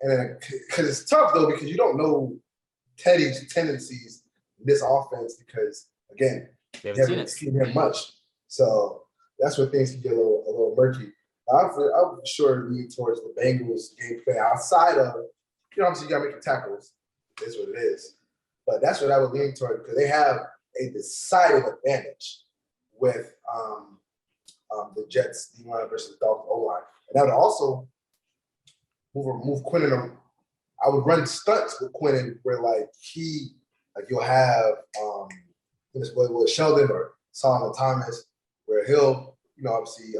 And then, because it's tough, though, because you don't know Teddy's tendencies in this offense because, again, you haven't seen him much. So that's where things can get a little murky. I would sure lean towards the Bengals game plan outside of, obviously you got to make the tackles. That's what it is. But that's what I would lean toward because they have a decided advantage with the Jets D-line versus Dolphins O-line. And that would also move Quinnen. I would run stunts with Quinnen where you'll have this with Sheldon or Solomon Thomas where he'll, obviously,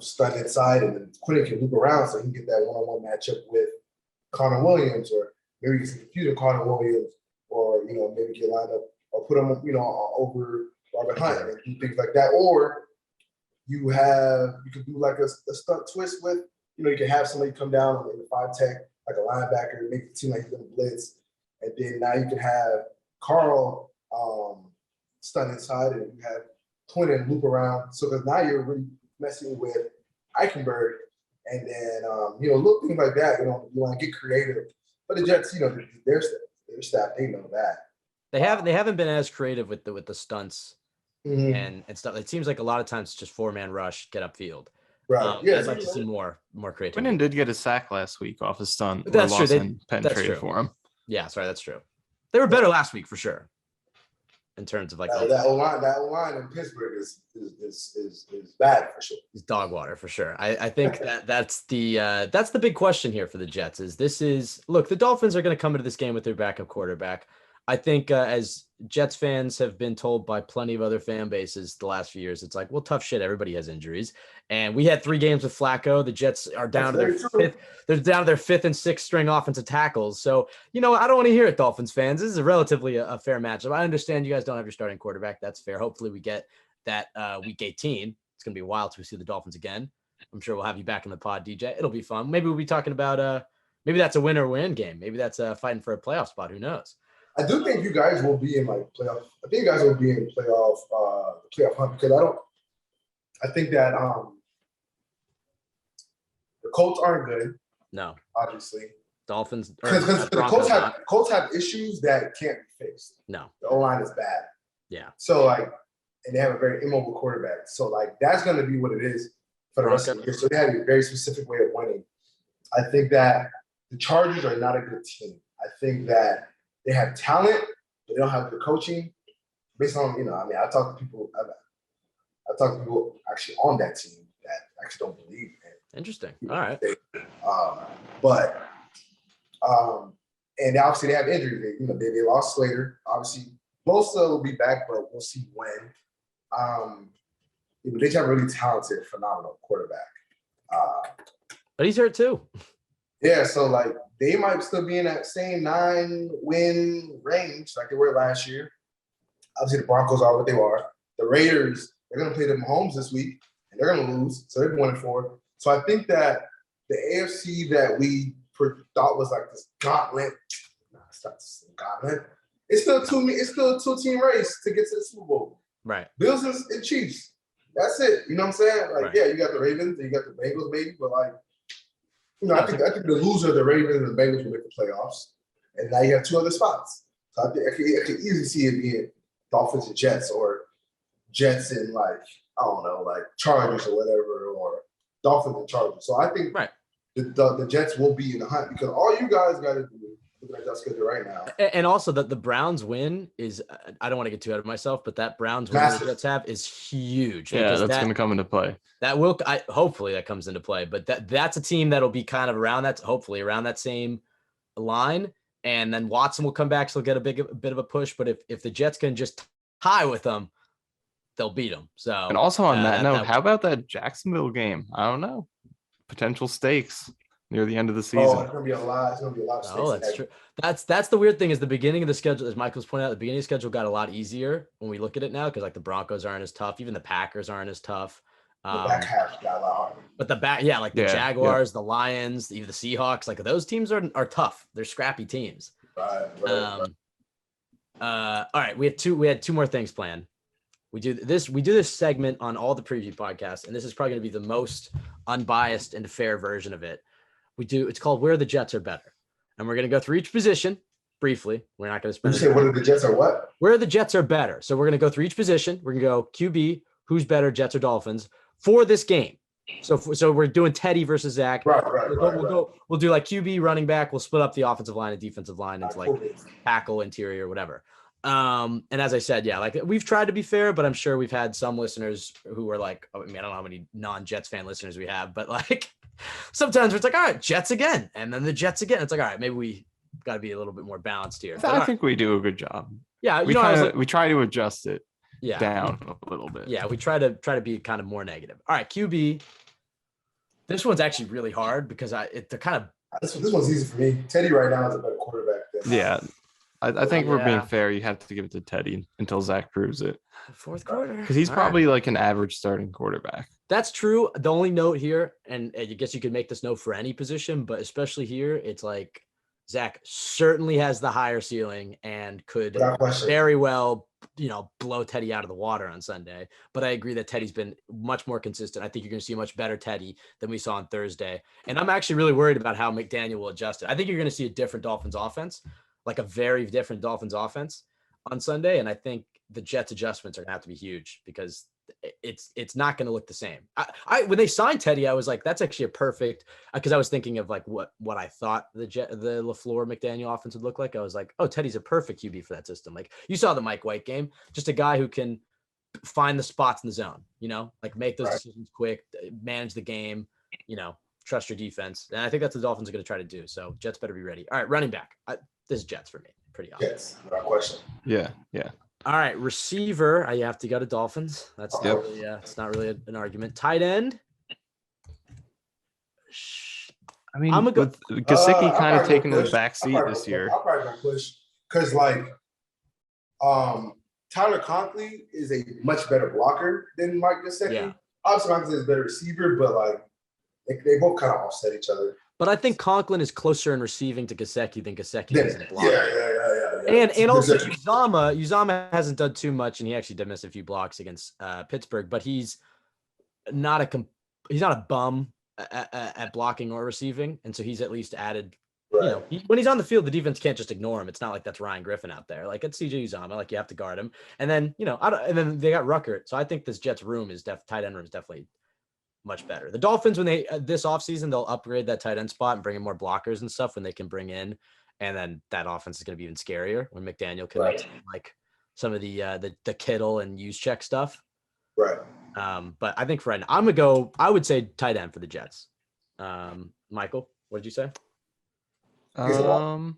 stun inside and then Quinnen can loop around so he can get that one-on-one matchup with Connor Williams or maybe you can confuse Connor Williams or, maybe get lined up or put him, over Robert Hunt and do things like that. Or you could do like a stunt twist with, you can have somebody come down in the 5-tech, like a linebacker, make it seem like he's going to blitz. And then now you can have Carl stunt inside and you have Quinnen loop around. So because now you're really messing with Eichenberg and then, little things like that, you want to get creative. But the Jets, their staff, they know that. They haven't been as creative with the stunts and stuff. It seems like a lot of times it's just 4-man rush, get upfield. Right. I'd like to see more creativity. Quinnen did get a sack last week off a stunt. That's true. Penetrated for him. Yeah, sorry, that's true. They were better last week for sure. In terms of like that line in Pittsburgh is bad for sure. It's dog water for sure. I think that's the big question here for the Jets. Look, the Dolphins are going to come into this game with their backup quarterback. I think as Jets fans have been told by plenty of other fan bases the last few years, it's like, well, tough shit. Everybody has injuries. And we had 3 games with Flacco. The Jets are down to their fifth. They're down to their 5th and 6th string offensive tackles. So, I don't want to hear it, Dolphins fans. This is a relatively a fair matchup. I understand you guys don't have your starting quarterback. That's fair. Hopefully we get that week 18. It's going to be a while till we see the Dolphins again. I'm sure we'll have you back in the pod, DJ. It'll be fun. Maybe we'll be talking about maybe that's a win or win game. Maybe that's fighting for a playoff spot. Who knows? I do think you guys will be in playoff. I think you guys will be in playoff hunt because I think that the Colts aren't good. No, obviously. Dolphins because the Colts have issues that can't be fixed. No, the O-line is bad. Yeah. So and they have a very immobile quarterback. So that's going to be what it is for the rest of the year. So they have a very specific way of winning. I think that the Chargers are not a good team. I think that they have talent, but they don't have the coaching. Based on, I talk to people. I talk to people actually on that team that actually don't believe in it. Interesting. All right. And obviously they have injuries. They lost Slater. Obviously, Bosa will be back, but we'll see when. They have a really talented, phenomenal quarterback. But he's hurt too. Yeah, so they might still be in that same 9-win range like they were last year. Obviously, the Broncos are what they are. The Raiders, they're going to play the Mahomes this week, and they're going to lose. So they're 1-4. So I think that the AFC that we thought was like this gauntlet, it's not this gauntlet. It's still a two-team race to get to the Super Bowl. Right. Bills and Chiefs. That's it. You know what I'm saying? Like, right. Yeah, you got the Ravens and you got the Bengals, maybe, but like, I think the loser, the Ravens and the Bengals, will make the playoffs. And now you have 2 other spots. So I think I could easily see it being Dolphins and Jets, or Jets and like, I don't know, like Chargers or whatever, or Dolphins and Chargers. So I think the Jets will be in the hunt, because all you guys got to do, looking at that schedule right now. And also that the Browns win is, I don't want to get too out of myself, but that Browns win the Jets have is huge. Yeah, that's going to come into play. That will, hopefully that comes into play, but that's a team that'll be kind of around that, hopefully around that same line. And then Watson will come back, so he'll get a bit of a push. But if the Jets can just tie with them, they'll beat them. So, and also on that note, how about that Jacksonville game? I don't know. Potential stakes near the end of the season. Oh, it's gonna be a lot. It's gonna be a lot of stakes. Oh, that's true. That's the weird thing, is the beginning of the schedule, as Michael's pointed out, the beginning of the schedule got a lot easier when we look at it now, because like the Broncos aren't as tough, even the Packers aren't as tough. The back half got a lot harder. But the Jaguars, the Lions, even the Seahawks, like those teams are tough. They're scrappy teams. Right. All right, we had 2 more things planned. We do this segment on all the preview podcasts, and this is probably going to be the most unbiased and fair version of it. It's called Where the Jets Are Better, and we're going to go through each position briefly. We're not going to spend. You say where the Jets are what? Where the Jets are better. So we're going to go through each position. We're going to go QB, who's better, Jets or Dolphins, for this game. So we're doing Teddy versus Zach. Right. We'll do like QB, running back. We'll split up the offensive line and defensive line into like tackle, interior, whatever. And as I said, like we've tried to be fair, but I'm sure we've had some listeners who are like, I don't know how many non-Jets fan listeners we have, but like sometimes it's like, all right, Jets again, and then the Jets again. It's like, all right, maybe we got to be a little bit more balanced here. I think we do a good job. Yeah, we try to adjust it down a little bit. Yeah, we try to be kind of more negative. All right, QB. This one's actually really hard because they're kind of. This one's easy for me. Teddy right now is a better quarterback than. Yeah. I think we're being fair. You have to give it to Teddy until Zach proves it. Fourth quarter. Because he's probably like an average starting quarterback. That's true. The only note here, and I guess you could make this note for any position, but especially here, it's like Zach certainly has the higher ceiling and could very well, blow Teddy out of the water on Sunday. But I agree that Teddy's been much more consistent. I think you're going to see a much better Teddy than we saw on Thursday. And I'm actually really worried about how McDaniel will adjust it. I think you're going to see a different Dolphins offense. Like a very different Dolphins offense on Sunday. And I think the Jets adjustments are gonna have to be huge because it's not going to look the same. I when they signed Teddy, I was like, that's actually a perfect, because I was thinking of like what I thought the LaFleur McDaniel offense would look like. I was like, oh, Teddy's a perfect QB for that system. Like you saw the Mike White game, just a guy who can find the spots in the zone, like make those decisions quick, manage the game, trust your defense. And I think that's what the Dolphins are going to try to do. So Jets better be ready. All right, running back. This is Jets for me. Pretty obvious. Jets, no question. Yeah. All right, receiver. You have to go to Dolphins. That's it's not really an argument. Tight end. I mean, I'm with Gesicki kind of taking the back seat this year. I'll probably gonna push because Tyler Conklin is a much better blocker than Mike Gesicki. Yeah. Obviously, Conklin is a better receiver, but they both kind of offset each other. But I think Conklin is closer in receiving to Gesicki than Gesicki is in blocking. Yeah. And also Uzama hasn't done too much, and he actually did miss a few blocks against Pittsburgh. But he's not a bum at blocking or receiving, and so he's at least added. Right. When he's on the field, the defense can't just ignore him. It's not like that's Ryan Griffin out there. Like it's CJ Uzama. Like you have to guard him, and then and then they got Ruckert. So I think this Jets room is tight end room is definitely much better. The Dolphins, when they this offseason, they'll upgrade that tight end spot and bring in more blockers and stuff when they can bring in, and then that offense is going to be even scarier when McDaniel can like some of the Kittle and use check stuff. Right. But I think for right now, I would say tight end for the Jets. Michael, what did you say? I'm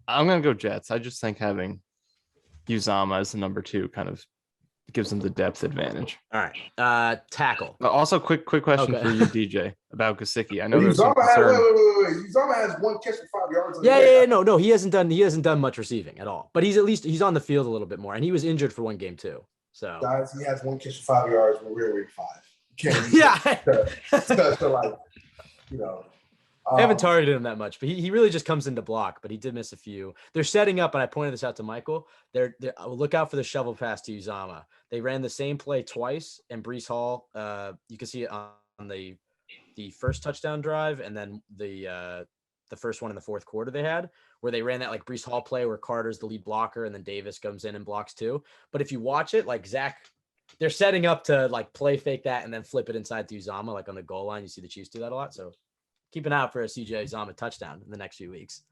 gonna go Jets. I just think having Uzama as the number 2 kind of gives them the depth advantage. All right. Tackle. Also, quick question Okay. for you, DJ, about Gesicki. I know But there's some Uzomah concern. wait. Uzomah has one catch for 5 yards. Yeah. No, he hasn't done much receiving at all. But he's on the field a little bit more, and he was injured for one game too. So guys, he has one catch for 5 yards when we're week 5. You can't yeah. like, you know. I haven't targeted him that much, but he really just comes into block, but he did miss a few. They're setting up, and I pointed this out to Michael. They're look out for the shovel pass to Uzomah. They ran the same play twice, and Breece Hall, you can see it on the first touchdown drive, and then the first one in the fourth quarter they had, where they ran that like Breece Hall play where Carter's the lead blocker, and then Davis comes in and blocks too. But if you watch it, like Zach, they're setting up to like play fake that and then flip it inside to Uzomah, like on the goal line. You see the Chiefs do that a lot, so keep an eye out for a CJ Uzomah touchdown in the next few weeks.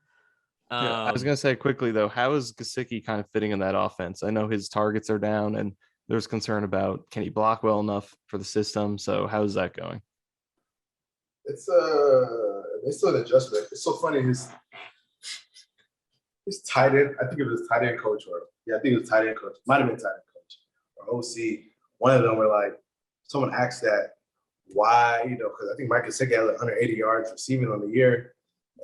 I was going to say quickly, though, how is Gesicki kind of fitting in that offense? I know his targets are down, and there's concern about can he block well enough for the system? So how's that going? It's still an adjustment. It's so funny. His tight end, I think it was tight end coach, I think it was tight end coach. Might have been tight end coach or OC. One of them were like, someone asked that, why, because I think Mike Gesicki has 180 yards receiving on the year.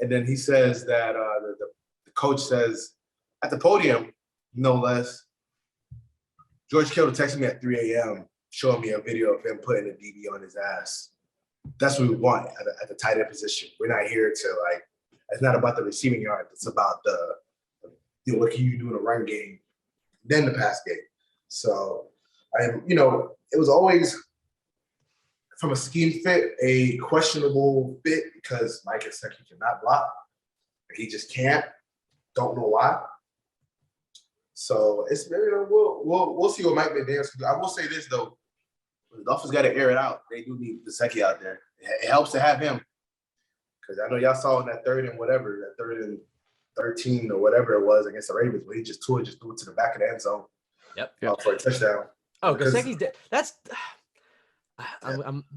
And then he says that the coach says at the podium, no less, George Kittle texted me at 3 a.m. showing me a video of him putting a DB on his ass. That's what we want at the tight end position. We're not here to it's not about the receiving yard. It's about what can you do in a run game, then the pass game. So, it was always, from a scheme fit, a questionable fit because Mike Gesicki cannot block. He just can't. Don't know why. So it's we'll see what Mike McDaniels can do. I will say this though, the Dolphins got to air it out. They do need Gesicki out there. It helps to have him because I know y'all saw in that third and 13 or whatever it was against the Ravens, where he just threw it to the back of the end zone. Yep. For a touchdown. Oh, Gesicki's that's.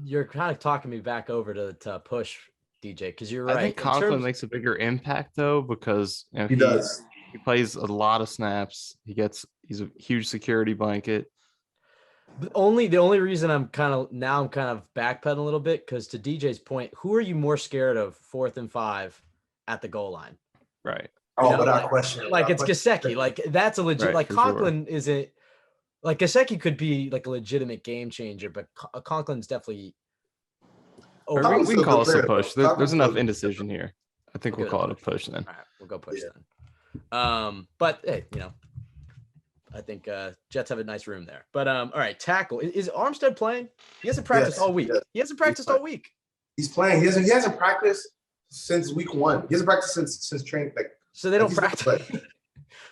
You're kind of talking me back over to push DJ because you're right. I think Conklin makes a bigger impact though because he does. He plays a lot of snaps. He's a huge security blanket. The only reason I'm kind of backpedaling a little bit because to DJ's point, who are you more scared of 4th and 5 at the goal line? Right. Without question. Like it's Gesicki. Like that's a legit. Right, like Conklin isn't. Like Gesicki could be like a legitimate game changer, but Conklin's definitely. We can call this a push. There's enough indecision here. I think we'll call it a push then. All right, we'll go push then. But hey, I think Jets have a nice room there. But all right, tackle. Is Armstead playing? He hasn't practiced all week. He hasn't practiced all week. He's playing. He hasn't practiced since week 1. He hasn't practiced since training. So they don't practice.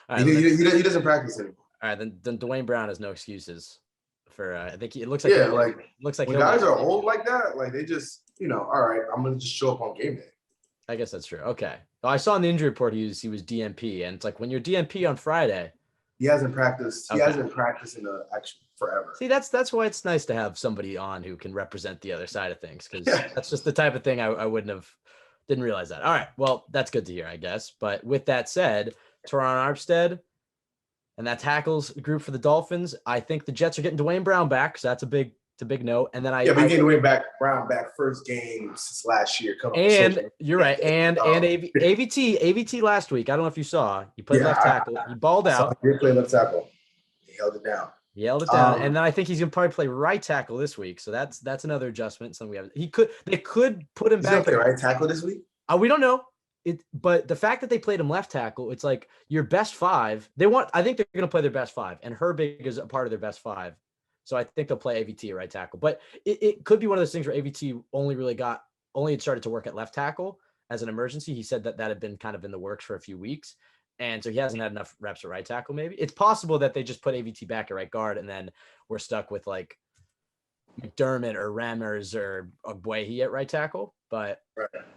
Right, he doesn't practice anymore. All right, then Dwayne Brown has no excuses for. I think it looks like when guys are old like that, like they just all right, I'm gonna just show up on game day. I guess that's true. Okay, well, I saw in the injury report he was DNP, and it's like when you're DNP on Friday, he hasn't practiced. He hasn't practiced in the action forever. See, that's why it's nice to have somebody on who can represent the other side of things because that's just the type of thing I didn't realize that. All right, well that's good to hear, I guess. But with that said, Teron Armstead. And that tackles group for the Dolphins. I think the Jets are getting Dwayne Brown back, so that's a big note. And then we're getting Dwayne Brown back first game since last year. You're right. And AVT last week. I don't know if you saw. He played left tackle. He balled out. He did play left tackle. He held it down. And then I think he's gonna probably play right tackle this week. So that's another adjustment. Something we have. They could put him back. He's gonna play right tackle this week. We don't know. But the fact that they played him left tackle, it's like your best 5. I think they're going to play their best 5, and Herbig is a part of their best 5. So I think they'll play AVT at right tackle. But it could be one of those things where AVT only had started to work at left tackle as an emergency. He said that had been kind of in the works for a few weeks, and so he hasn't had enough reps at right tackle. Maybe it's possible that they just put AVT back at right guard, and then we're stuck with like McDermott or Remmers or Ogbuehi at right tackle. But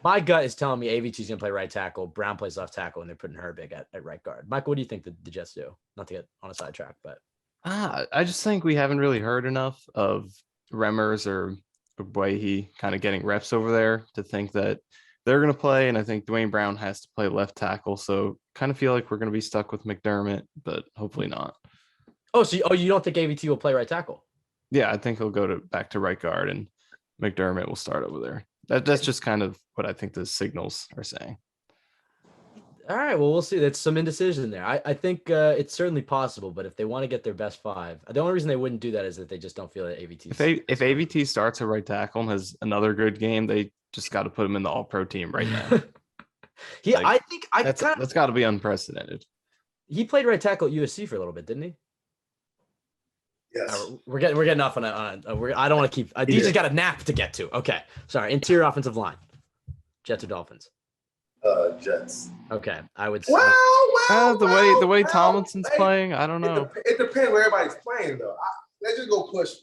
my gut is telling me AVT's going to play right tackle, Brown plays left tackle, and they're putting Herbig at right guard. Michael, what do you think the Jets do? Not to get on a sidetrack, but I just think we haven't really heard enough of Remmers or Ogbuehi kind of getting reps over there to think that they're going to play. And I think Dwayne Brown has to play left tackle. So kind of feel like we're going to be stuck with McDermott, but hopefully not. Oh, so you don't think AVT will play right tackle? Yeah, I think he'll go back to right guard, and McDermott will start over there. That's just kind of what I think the signals are saying. All right, well, we'll see. That's some indecision there. I think it's certainly possible, but if they want to get their best five, the only reason they wouldn't do that is that they just don't feel that AVT. If AVT starts at right tackle and has another good game, they just got to put him in the All-Pro team right now. I think that's got to be unprecedented. He played right tackle at USC for a little bit, didn't he? Yes. We're getting off on I don't want to keep. DJ's got a nap to get to. Okay, sorry. Interior offensive line, Jets or Dolphins? Jets. Okay, I would say. The way Tomlinson's playing, I don't know. It depends where everybody's playing though. Let's just go push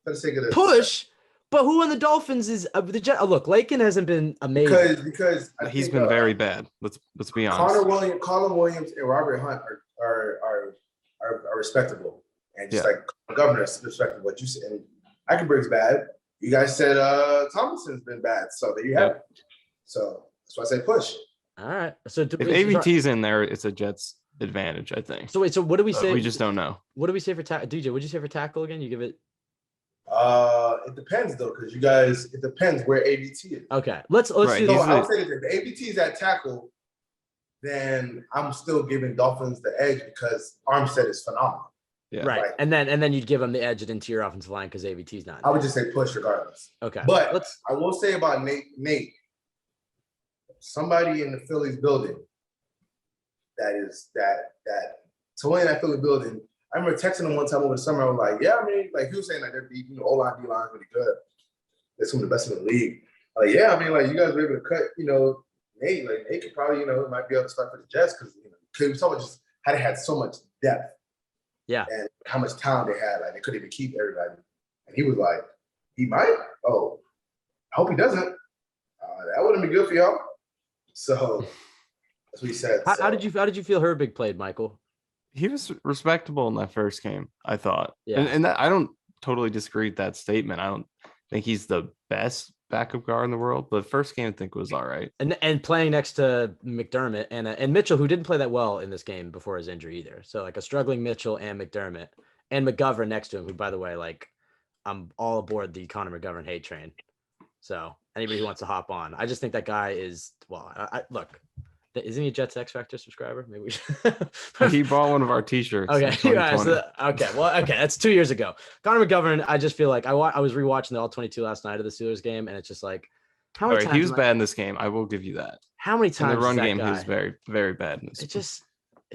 for the sake of this. Push, but who on the Dolphins is the Jet? Look, Lakin hasn't been amazing because he's been very bad. Let's be honest. Colin Williams, and Robert Hunt are respectable, and just like Governor is respectable. What you said, and Eichenberg's bad. You guys said Tomlinson's been bad, so there you have it. So that's why I say push. All right. So if AVT's in there, it's a Jets advantage, I think. So wait, so what do we say? We just don't know. What do we say for tackle? DJ, what'd you say for tackle again? You give it. It depends though, because you guys, it depends where AVT is. Okay, let's do this. So I would say that if AVT is at tackle, then I'm still giving Dolphins the edge because Armstead is phenomenal. Yeah. Right. And then you'd give him the edge at interior offensive line because AVT's not. I would just say push regardless. Okay. But I will say about Nate, somebody in the Phillies building that someone in that Philly building. I remember texting him one time over the summer. I was like, yeah, I mean, like he was saying like they're deep, O-line, D-line is really good. They're some of the best in the league. I'm like, yeah, I mean, like you guys were able to cut, Nate. Like Nate could probably, might be able to start for the Jets because he was talking about just how they had so much depth. Yeah. And how much talent they had. Like they couldn't even keep everybody. And he was like, he might? Oh, I hope he doesn't. That wouldn't be good for y'all. So that's what he said. How did you feel Herbig played, Michael? He was respectable in that first game, I thought. Yeah. And that, I don't totally disagree with that statement. I don't think he's the best backup guard in the world, but first game I think was all right. And playing next to McDermott and Mitchell, who didn't play that well in this game before his injury either. So like a struggling Mitchell and McDermott and McGovern next to him, who by the way, like I'm all aboard the Connor McGovern hate train. So anybody who wants to hop on, I just think that guy is look. Isn't he a Jets X Factor subscriber? Maybe we should. He bought one of our T-shirts. Okay, that's 2 years ago. Connor McGovern, I just feel like I was rewatching the All 22 last night of the Steelers game, and it's just like how many times he was bad in this game. I will give you that. How many times in the run game he was very, very bad in this? It's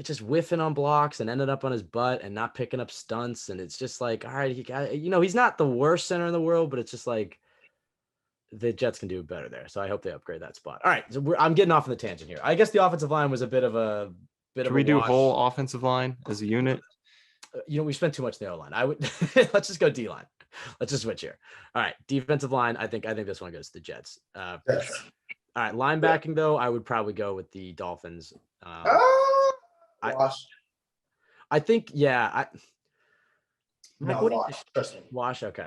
just whiffing on blocks and ended up on his butt and not picking up stunts, and it's just like, all right, he's not the worst center in the world, but it's just like. The Jets can do better there, so I hope they upgrade that spot. All right, so I'm getting off on the tangent here. I guess the offensive line was a bit of a Should we do whole offensive line as a unit? We spent too much in the O line. I would let's just go D line. Let's just switch here. All right, defensive line. I think this one goes to the Jets. For sure. All right, linebacking though, I would probably go with the Dolphins. Wash. I think Wash. Wash. Okay.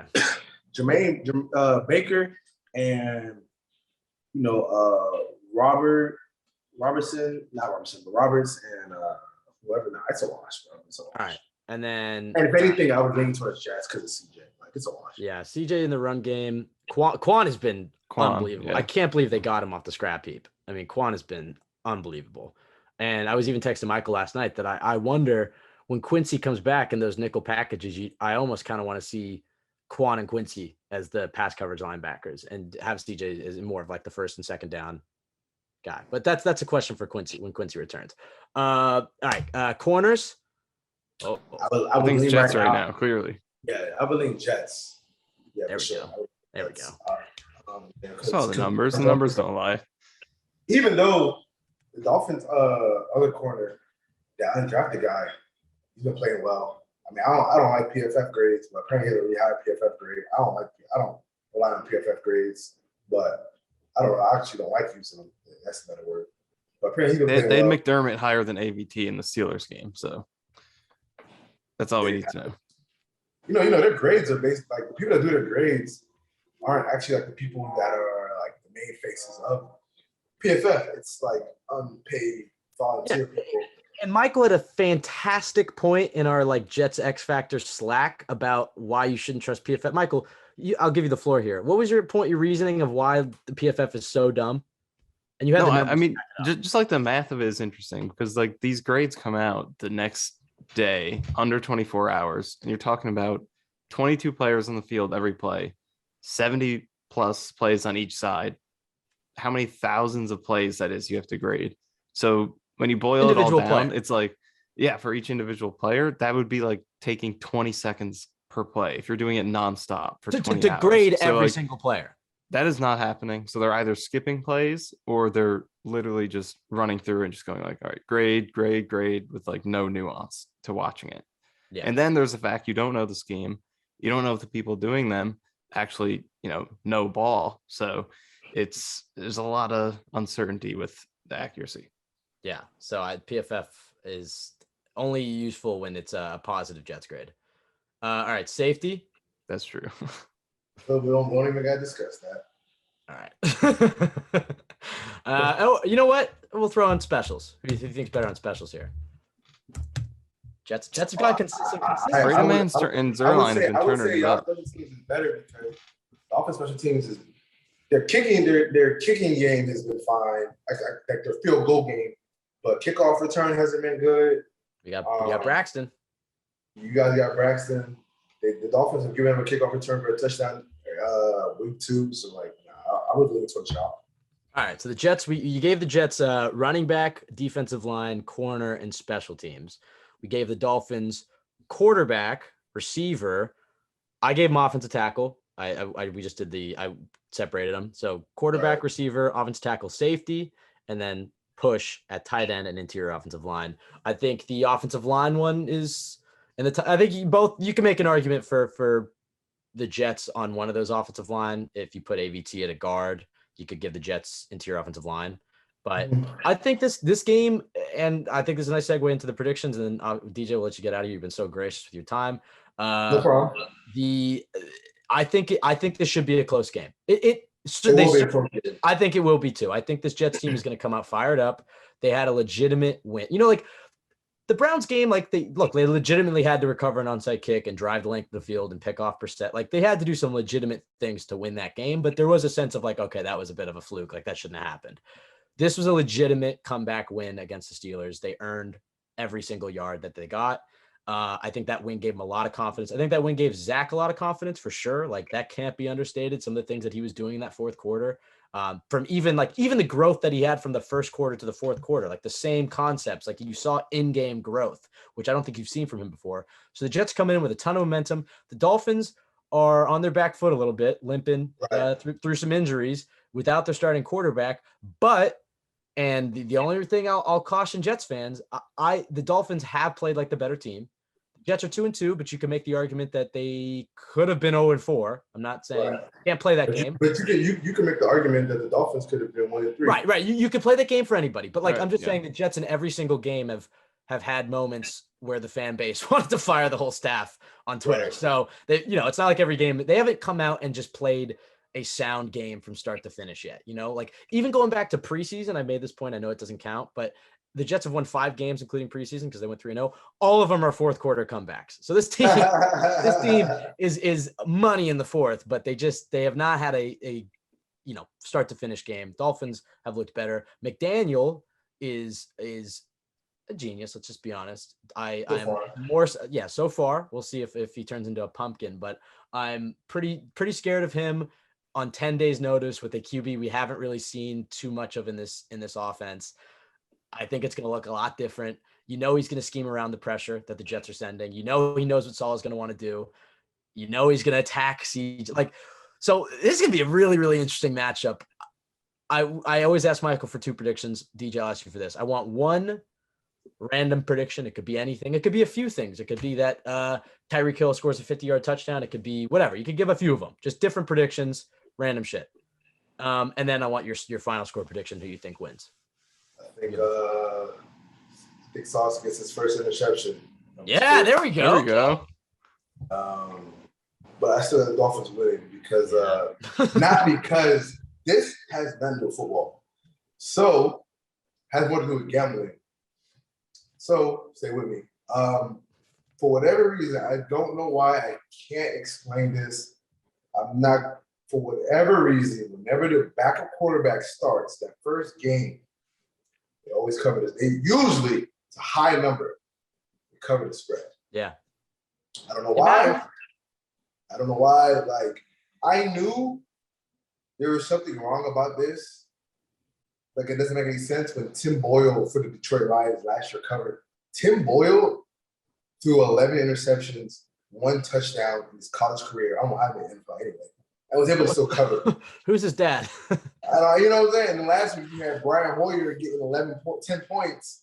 Jermaine Baker. And Roberts and whoever. No, it's a wash, bro. It's a wash. All right, and if anything, I would lean towards Jets because of CJ. Like it's a wash. Yeah, CJ in the run game. Quan has been unbelievable. Yeah. I can't believe they got him off the scrap heap. I mean, Quan has been unbelievable. And I was even texting Michael last night that I wonder when Quincy comes back in those nickel packages. I almost kind of want to see Quan and Quincy as the pass coverage linebackers and have CJ as more of like the first and second down guy. But that's a question for Quincy when Quincy returns. All right. Corners. I think it's Jets right now, clearly. Yeah, I believe Jets. Yeah, there we go. Saw the numbers. The numbers don't lie. Even though the Dolphins other corner, the undrafted guy, he's been playing well. I mean, I don't like PFF grades, but apparently he had a really high PFF grade. I don't rely on PFF grades, but I actually don't like using them. That's a better word. But apparently they had McDermott higher than AVT in the Steelers game, so that's all we need to know. Their grades are based like the people that do their grades aren't actually like the people that are like the main faces of PFF. It's like unpaid volunteer people. And Michael had a fantastic point in our like Jets X Factor Slack about why you shouldn't trust PFF. Michael, I'll give you the floor here. What was your point, your reasoning of why the PFF is so dumb? And you had No, the I numbers. mean, just like the math of it is interesting because like these grades come out the next day under 24 hours, and you're talking about 22 players on the field every play, 70 plus plays on each side. How many thousands of plays that is you have to grade. So when you boil it all down, it's like, yeah, for each individual player, that would be like taking 20 seconds per play if you're doing it nonstop for 20 to hours. grade So every like, single player. that is not happening. So they're either skipping plays or they're literally just running through and just going like, all right, grade, grade, grade with like no nuance to watching it. Yeah. And then there's the fact you don't know the scheme. You don't know if the people doing them actually, know ball. So there's a lot of uncertainty with the accuracy. Yeah. So PFF is only useful when it's a positive Jets grade. All right. Safety. That's true. So we don't even got to discuss that. All right. You know what? We'll throw in specials. Who do you think's better on specials here? Jets have got consistent. Freedom and Zerline have been turning it up. Special teams is better because the offense special teams is their kicking game has been fine. Like their field goal game, but kickoff return hasn't been good. We got Braxton. You guys got Braxton. The Dolphins have given him a kickoff return for a touchdown week 2. So like, I would lean towards y'all. All right. So the Jets, you gave the Jets running back, defensive line, corner, and special teams. We gave the Dolphins quarterback, receiver. I gave them offensive tackle. We just did I separated them. So quarterback, receiver, offensive tackle, safety, and then push at tight end and interior offensive line. I think the offensive line one is, I think you can make an argument for the Jets on one of those offensive line. If you put AVT at a guard, you could give the Jets interior offensive line. But I think this game, and I think this is a nice segue into the predictions. And then DJ will let you get out of here. You've been so gracious with your time. No problem. I think this should be a close game. I think it will be too. I think this Jets team is going to come out fired up. They had a legitimate win. Like the Browns game, like they legitimately had to recover an onside kick and drive the length of the field and pick off Brissett. Like they had to do some legitimate things to win that game. But there was a sense of like, okay, that was a bit of a fluke. Like that shouldn't have happened. This was a legitimate comeback win against the Steelers. They earned every single yard that they got. I think that win gave them a lot of confidence. I think that win gave Zach a lot of confidence for sure. Like that can't be understated. Some of the things that he was doing in that fourth quarter, from even the growth that he had from the first quarter to the fourth quarter, like the same concepts, like you saw in-game growth, which I don't think you've seen from him before. So the Jets come in with a ton of momentum. The Dolphins are on their back foot a little bit, limping through some injuries without their starting quarterback. And the only thing I'll caution Jets fans, the Dolphins have played like the better team. Jets are 2-2, but you can make the argument that they could have been 0-4. I'm not saying can't play that game. But you can make the argument that the Dolphins could have been 1-3. Right. You can play that game for anybody. But I'm just saying the Jets in every single game have had moments where the fan base wanted to fire the whole staff on Twitter. Right. So it's not like every game. They haven't come out and just played a sound game from start to finish yet. Like even going back to preseason, I made this point. I know it doesn't count, but the Jets have won 5 games, including preseason, because they went 3-0. All of them are fourth quarter comebacks. So this team is money in the fourth, but they have not had a start to finish game. Dolphins have looked better. McDaniel is a genius. Let's just be honest. So far. We'll see if he turns into a pumpkin, but I'm pretty scared of him on 10 days notice with a QB we haven't really seen too much of in this offense. I think it's going to look a lot different. He's going to scheme around the pressure that the Jets are sending. He knows what Saul is going to want to do. He's going to attack siege. So this is going to be a really, really interesting matchup. I always ask Michael for 2 predictions. DJ, I'll ask you for this. I want one random prediction. It could be anything. It could be a few things. It could be that Tyreek Hill scores a 50-yard touchdown. It could be whatever. You could give a few of them. Just different predictions, random shit. And then I want your final score prediction, who you think wins. I think Sauce gets his first interception. Yeah, there we go. But I still have the Dolphins winning because not because this has been to football. So has more to do with gambling. So stay with me. For whatever reason, I don't know why I can't explain this. I'm not, for whatever reason, whenever the backup quarterback starts that first game, they always cover this. They usually, it's a high number. They cover the spread. Yeah. I don't know why. I don't know why. Like, I knew there was something wrong about this. Like, it doesn't make any sense when Tim Boyle for the Detroit Lions last year covered. Tim Boyle threw 11 interceptions, 1 touchdown in his college career. I don't have an NFL anyway. I was able to still cover. Who's his dad? You know what I'm saying? And last week you had Brian Hoyer getting 10 points.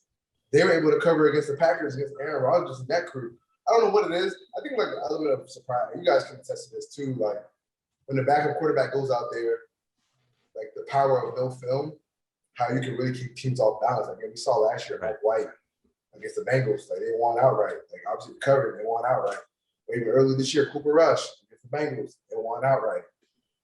They were able to cover against the Packers, against Aaron Rodgers and that crew. I don't know what it is. I think like a little bit of surprise. You guys can attest to this too. Like when the backup quarterback goes out there, like the power of no film, how you can really keep teams off balance. Like we saw last year, Mike White against the Bengals, like they won outright. Like obviously covered, they won outright. Or even early this year, Cooper Rush against the Bengals, they won outright.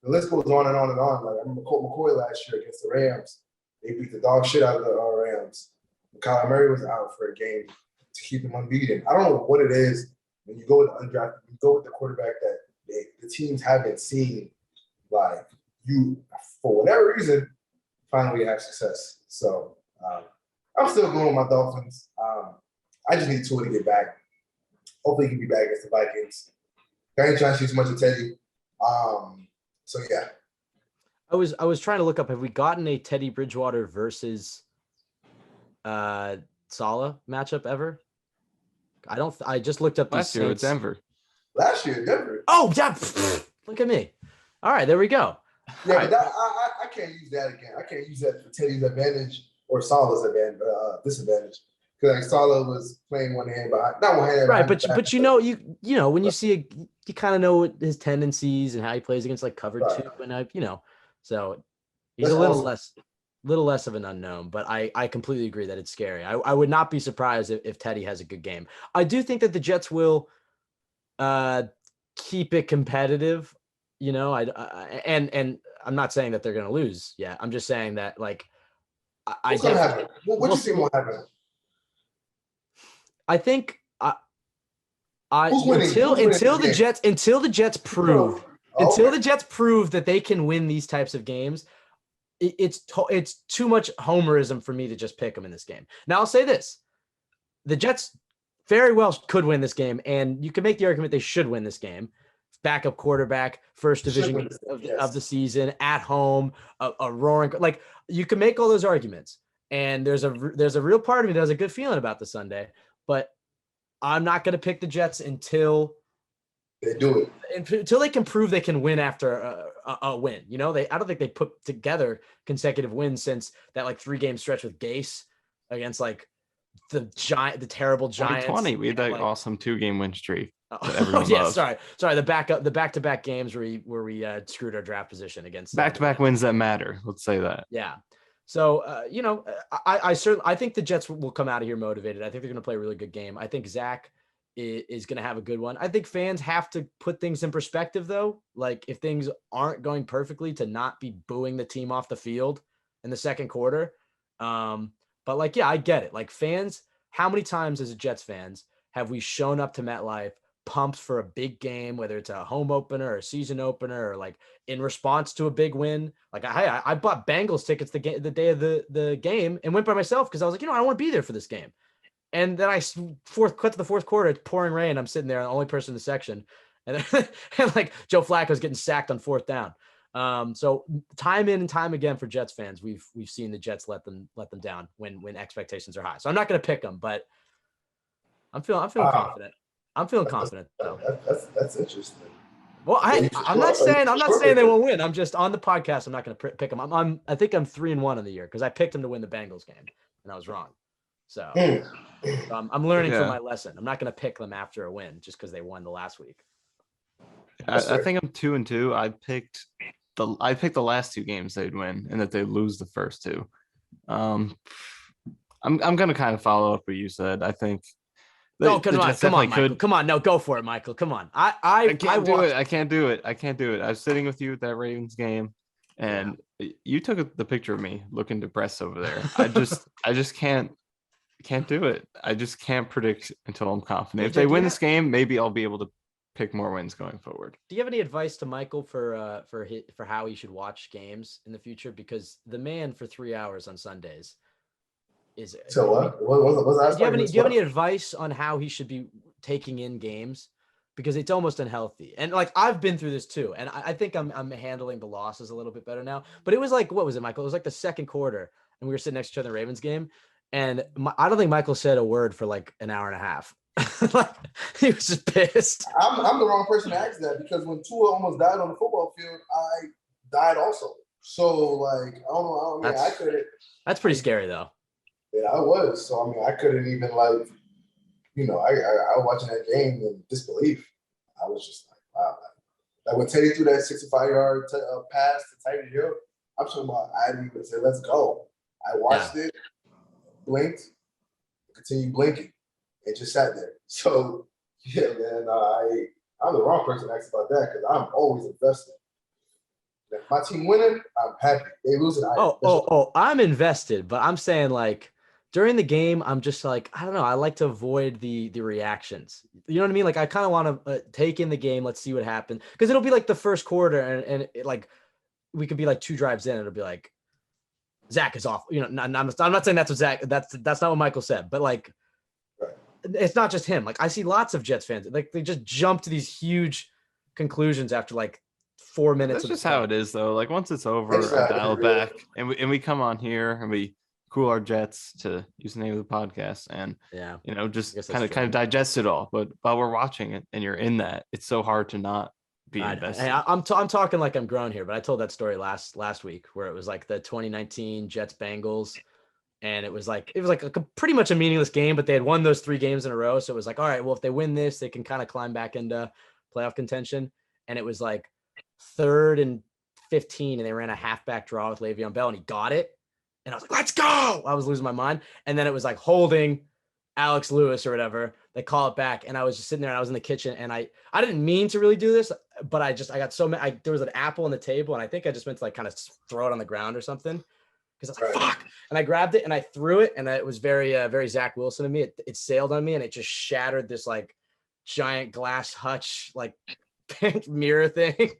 The list goes on and on and on. Like I remember Colt McCoy last year against the Rams. They beat the dog shit out of the Rams. And Kyler Murray was out for a game to keep them unbeaten. I don't know what it is when you go with the undrafted, you go with the quarterback that the teams haven't seen. Like you, for whatever reason, finally have success. So I'm still going with my Dolphins. I just need Tua to get back. Hopefully he can be back against the Vikings. I ain't trying to shoot too much of Teddy. So yeah. I was trying to look up, have we gotten a Teddy Bridgewater versus Saleh matchup ever? I just looked up last year with Denver. Last year, Denver. Oh, yeah. Look at me. All right, there we go. Yeah, right. But I can't use that again. I can't use that for Teddy's advantage or Saleh's advantage, disadvantage. Because like Saleh was playing one hand behind, not one hand. Right, but you know when you see you kind of know his tendencies and how he plays against like cover two, and so he's That's a little awesome. less of an unknown. But I completely agree that it's scary. I would not be surprised if Teddy has a good game. I do think that the Jets will keep it competitive. And I'm not saying that they're going to lose. Yeah, I'm just saying that like What's going to happen? What do you think will happen? I think Who's until the Jets prove Okay. the Jets prove that they can win these types of games, it's too much homerism for me to just pick them in this game. Now I'll say this: the Jets very well could win this game, and you can make the argument they should win this game. Backup quarterback, first division of the season, at home, a roaring, like you can make all those arguments. And there's a real part of me that has a good feeling about the Sunday, but I'm not going to pick the Jets until they do it, until they can prove they can win after a win. I don't think they put together consecutive wins since that like 3-game stretch with Gase against like the terrible Giants. 2020, we had that awesome 2-game win streak. Sorry. The back-to-back games where we screwed our draft position against back-to-back wins that matter. Let's say that. Yeah. So I think the Jets will come out of here motivated. I think they're going to play a really good game. I think Zach is going to have a good one. I think fans have to put things in perspective though. Like if things aren't going perfectly, to not be booing the team off the field in the second quarter. But like, yeah, I get it. Like fans, how many times as a Jets fans have we shown up to MetLife pumped for a big game, whether it's a home opener or a season opener, or like in response to a big win? Like I bought Bengals tickets the day of the game and went by myself because I was like, I don't want to be there for this game. And then cut to the fourth quarter, it's pouring rain. I'm sitting there, the only person in the section, and like Joe Flacco's getting sacked on 4th down. So time in and time again for Jets fans, we've seen the Jets let them down when expectations are high. So I'm not going to pick them, but I'm feeling confident. I'm feeling confident though. That's interesting. Well, I'm not saying they won't win. I'm just on the podcast. I'm not going to pick them. I think I'm 3-1 on the year because I picked them to win the Bengals game and I was wrong. So I'm learning from my lesson. I'm not going to pick them after a win just because they won the last week. I think I'm 2-2. I picked the last 2 games they'd win and that they'd lose the first 2. I'm going to kind of follow up what you said. I think. Come on, Michael. Come on, no, go for it, Michael. Come on. I can't do it. I can't do it. I was sitting with you at that Ravens game, and you took the picture of me looking depressed over there. I just can't Can't do it. I just can't predict until I'm confident. If DJ, they do you win have- this game, maybe I'll be able to pick more wins going forward. Do you have any advice to Michael for how he should watch games in the future? Because the man for 3 hours on Sundays is. So what? What's that? Do you have any advice on how he should be taking in games? Because it's almost unhealthy. And like I've been through this too. And I think I'm handling the losses a little bit better now. But it was like, what was it, Michael? It was like the second quarter, and we were sitting next to each other in the Ravens game. And I don't think Michael said a word for like an hour and a half. Like, he was just pissed. I'm the wrong person to ask that, because when Tua almost died on the football field, I died also. So like, I don't know. I mean, I couldn't. That's pretty scary though. Yeah, I was. So I mean, I couldn't even like, I was watching that game in disbelief. I was just like, wow. Like when Teddy threw that 65-yard pass to Tyreek Hill, I'm talking about, I didn't even say, let's go. I watched it, blinked, continued blinking, and just sat there. So yeah, man, I'm the wrong person to ask about that, because I'm always invested. If my team winning, I'm happy. They losing, I'm invested, but I'm saying like during the game, I'm just like, I don't know. I like to avoid the reactions. You know what I mean? Like I kind of want to take in the game. Let's see what happens. Because it'll be like the first quarter, and it, like we could be like 2 drives in. It'll be like Zach is off. I'm not saying that's what Zach. That's not what Michael said. But like, it's not just him. Like I see lots of Jets fans. Like they just jump to these huge conclusions after like 4 minutes. That's just how it is, though. Like once it's over, I dial back, and we come on here and we cool our Jets, to use the name of the podcast, and just kind of digest it all. But while we're watching it and you're in that, it's so hard to not be invested. Hey, I'm talking like I'm grown here, but I told that story last week where it was like the 2019 Jets Bengals, and it was like a pretty much a meaningless game, but they had won those 3 games in a row, so it was like, all right, well if they win this, they can kind of climb back into playoff contention. And it was like 3rd and 15, and they ran a halfback draw with Le'Veon Bell, and he got it. And I was like, let's go. I was losing my mind. And then it was like holding Alex Lewis or whatever. They call it back. And I was just sitting there, and I was in the kitchen, and I didn't mean to really do this, but I got so mad. There was an apple on the table, and I think I just meant to like kind of throw it on the ground or something. Because I was like, fuck. And I grabbed it and I threw it. And it was very, very Zach Wilson to me. It sailed on me, and it just shattered this like giant glass hutch, like mirror thing.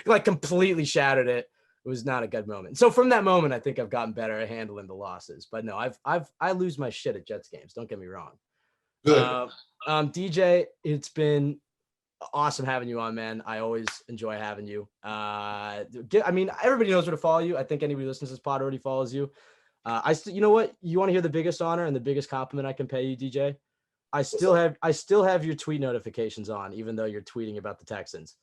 Like completely shattered it. It was not a good moment. So from that moment, I think I've gotten better at handling the losses. But no, I lose my shit at Jets games. Don't get me wrong. Good. DJ, it's been awesome having you on, man. I always enjoy having you. Everybody knows where to follow you. I think anybody who listens to this pod already follows you. You know what? You want to hear the biggest honor and the biggest compliment I can pay you, DJ? I still have your tweet notifications on, even though you're tweeting about the Texans.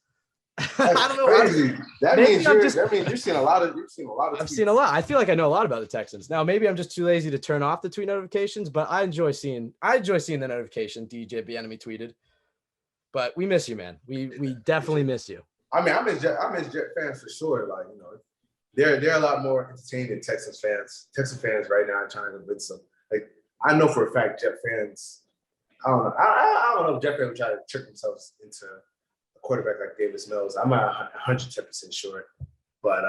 I don't know. Crazy. That means you've seen a lot of. I've seen a lot. I feel like I know a lot about the Texans. Now, maybe I'm just too lazy to turn off the tweet notifications, but I enjoy seeing the notification DJ Bien-Aime tweeted. But we miss you, man. We definitely miss you. I mean, I miss Jet fans for sure. Like, they're a lot more entertained than Texans fans. Texans fans right now are trying to convince them. Like, I know for a fact Jet fans. I don't know. I don't know if Jet fans would try to trick themselves into quarterback like Davis Mills. I'm not 110% sure, but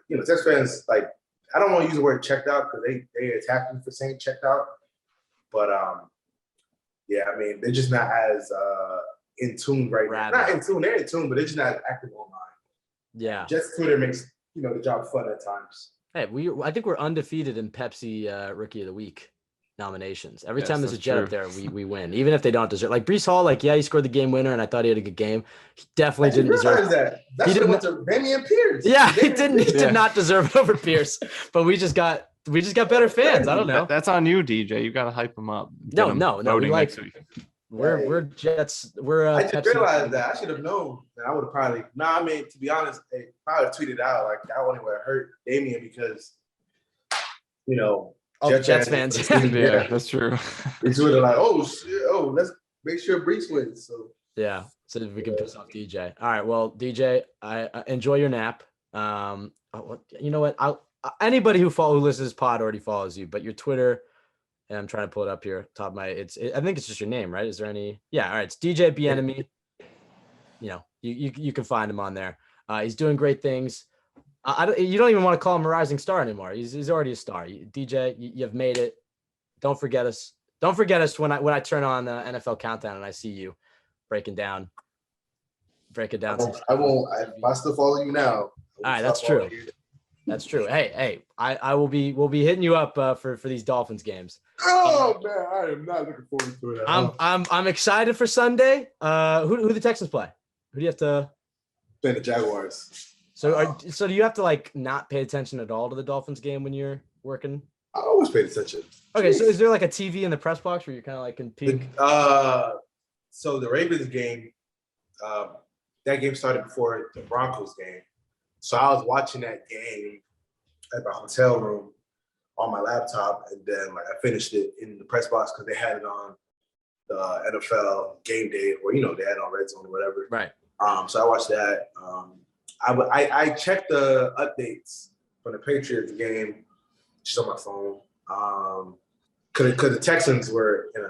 Texas fans, like, I don't want to use the word checked out because they attack me for saying checked out, but they're just not as in tune right now. Not in tune, they're in tune, but they're just not active online. Yeah, just Twitter makes the job fun at times. Hey, I think we're undefeated in Pepsi Rookie of the Week nominations. Every time there's a Jet up there, we win, even if they don't deserve. Like Breece Hall, he scored the game winner, and I thought he had a good game. He definitely didn't deserve that. He didn't went to Damian Pierce. Yeah, he did not deserve it over Pierce. But we just got better fans. I don't know. That's on you, DJ. You got to hype them up. No. We're Jets. I just realized that I should have known that I would have probably. To be honest, I probably tweeted out like I only would have hurt Damian because, Jets fans. Yeah, that's true. It's sort of like, oh shit, let's make sure Breece wins. So yeah, so we can piss off DJ. All right, well, DJ, I enjoy your nap. You know what? Anybody who listens to this pod already follows you, but your Twitter, and I'm trying to pull it up here. Top of my, I think it's just your name, right? Is there any? Yeah, all right. It's DJ Bien-Aime. You can find him on there. He's doing great things. You don't even want to call him a rising star anymore. He's already a star. DJ, you've made it. Don't forget us. Don't forget us when I turn on the NFL Countdown and I see you breaking down. I won't. If I still follow you now. All right, that's true. That's true. Hey, we'll be hitting you up for these Dolphins games. Oh man, I am not looking forward to it. I'm excited for Sunday. Who the Texans play? Who do you have to play? The Jaguars. So do you have to like not pay attention at all to the Dolphins game when you're working? I always pay attention. Okay, so is there like a TV in the press box where you're kind of like can peek? So the Ravens game, that game started before the Broncos game. So I was watching that game at my hotel room on my laptop, and then like I finished it in the press box because they had it on the NFL game day, or they had it on Red Zone or whatever. Right. So I watched that. I checked the updates from the Patriots game just on my phone. Because the Texans were in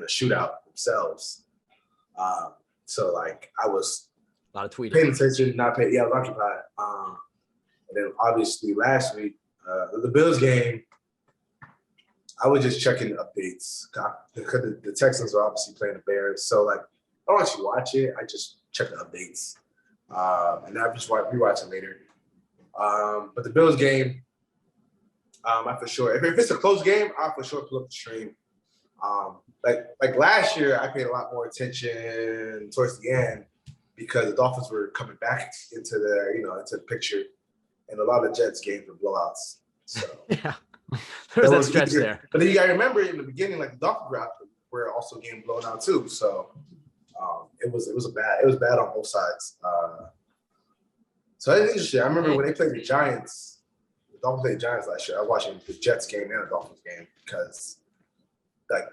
a shootout themselves. So like I was a lot of tweeting, paying attention, I was occupied. And then obviously last week, the Bills game, I was just checking the updates because the Texans are obviously playing the Bears. So like I don't actually watch it. I just check the updates. And I just rewatch it later. But the Bills game, I for sure. If it's a close game, I for sure pull up the stream. Like last year, I paid a lot more attention towards the end because the Dolphins were coming back into the picture, and a lot of Jets games were blowouts. So yeah, there was that stretch there. But then you got to remember in the beginning, like the Dolphins were also getting blown out too. So it was bad on both sides. So it's interesting. I remember when they played the Giants. The Dolphins played the Giants last year. I was watching the Jets game and the Dolphins game because like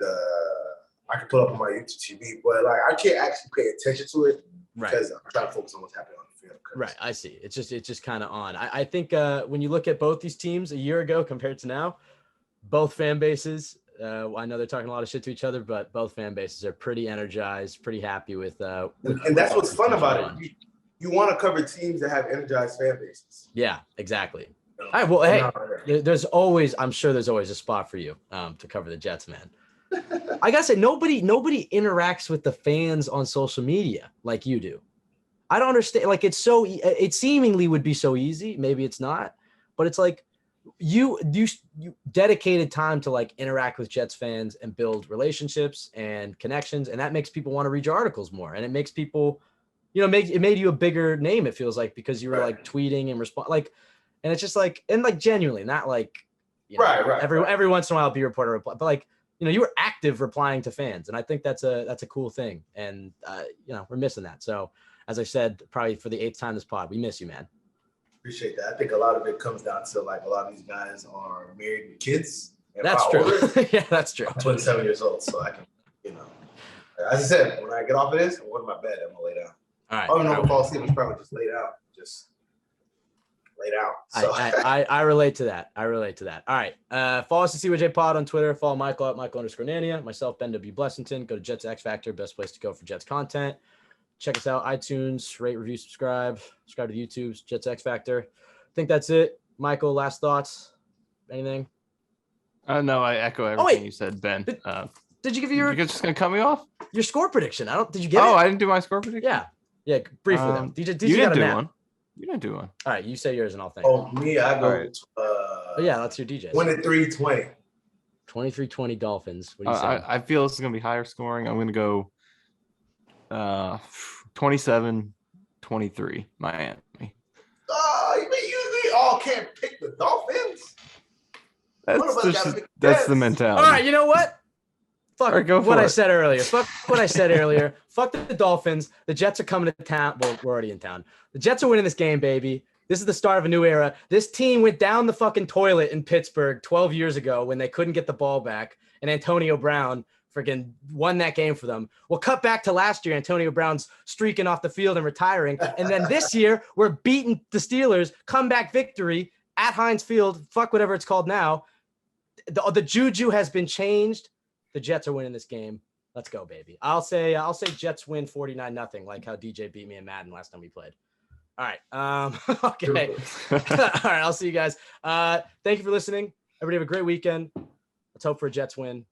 I can put up on my YouTube TV, but like I can't actually pay attention to it because I'm trying to focus on what's happening on the field. Right, I see. It's just kind of on. I think when you look at both these teams a year ago compared to now, both fan bases. I know they're talking a lot of shit to each other, but both fan bases are pretty energized, pretty happy with. And that's what's fun about it. You want to cover teams that have energized fan bases. Yeah, exactly. All right. Well, hey, there's always. I'm sure there's always a spot for you to cover the Jets, man. I gotta say, nobody interacts with the fans on social media like you do. I don't understand. Like it seemingly would be so easy. Maybe it's not, but it's like you dedicated time to like interact with Jets fans and build relationships and connections, and that makes people want to read your articles more, and it makes people, it made you a bigger name. It feels like because you were like tweeting and respond like, and it's just like and like genuinely, not like every once in a while be reporter reply, but like. You were active replying to fans, and I think that's a cool thing. And we're missing that. So, as I said, probably for the 8th time this pod, we miss you, man. Appreciate that. I think a lot of it comes down to like a lot of these guys are married with kids. That's true. Yeah, that's true. I'm 27 years old, so I can, as I said, when I get off of this, I'm going to my bed. I'm gonna lay down. All right. I don't know if I fall asleep. I'm probably just laid out. So. I relate to that. All right. Follow us at CWJ Pod on Twitter. Follow Michael at Michael_Nania. Myself, Ben W. Blessington. Go to Jets X Factor. Best place to go for Jets content. Check us out. iTunes. Rate, review, subscribe. Subscribe to YouTube's Jets X Factor. I think that's it. Michael, last thoughts? Anything? No, I echo everything you said, Ben. Did you give your? You're just gonna cut me off? Your score prediction. Did you get it? Oh, I didn't do my score prediction. Yeah. Briefly though. DJ you didn't got do a one. You didn't do one. All right, you say yours and I'll think. Oh, me, I go. Right. Let's hear DJ's. 23-20. 23-20 Dolphins. What do you say? I feel this is gonna be higher scoring. I'm gonna go 27-23 Miami. You mean we all can't pick the Dolphins? That's the mentality. All right, you know what? Fuck right, what I said earlier. Fuck what I said earlier. Fuck the Dolphins. The Jets are coming to town. Well, we're already in town. The Jets are winning this game, baby. This is the start of a new era. This team went down the fucking toilet in Pittsburgh 12 years ago when they couldn't get the ball back, and Antonio Brown freaking won that game for them. We'll cut back to last year. Antonio Brown's streaking off the field and retiring. And then this year, we're beating the Steelers. Comeback victory at Heinz Field. Fuck whatever it's called now. The juju has been changed. The Jets are winning this game. Let's go, baby. I'll say Jets win 49-0, like how DJ beat me in Madden last time we played. All right. Okay. All right. I'll see you guys. Thank you for listening. Everybody have a great weekend. Let's hope for a Jets win.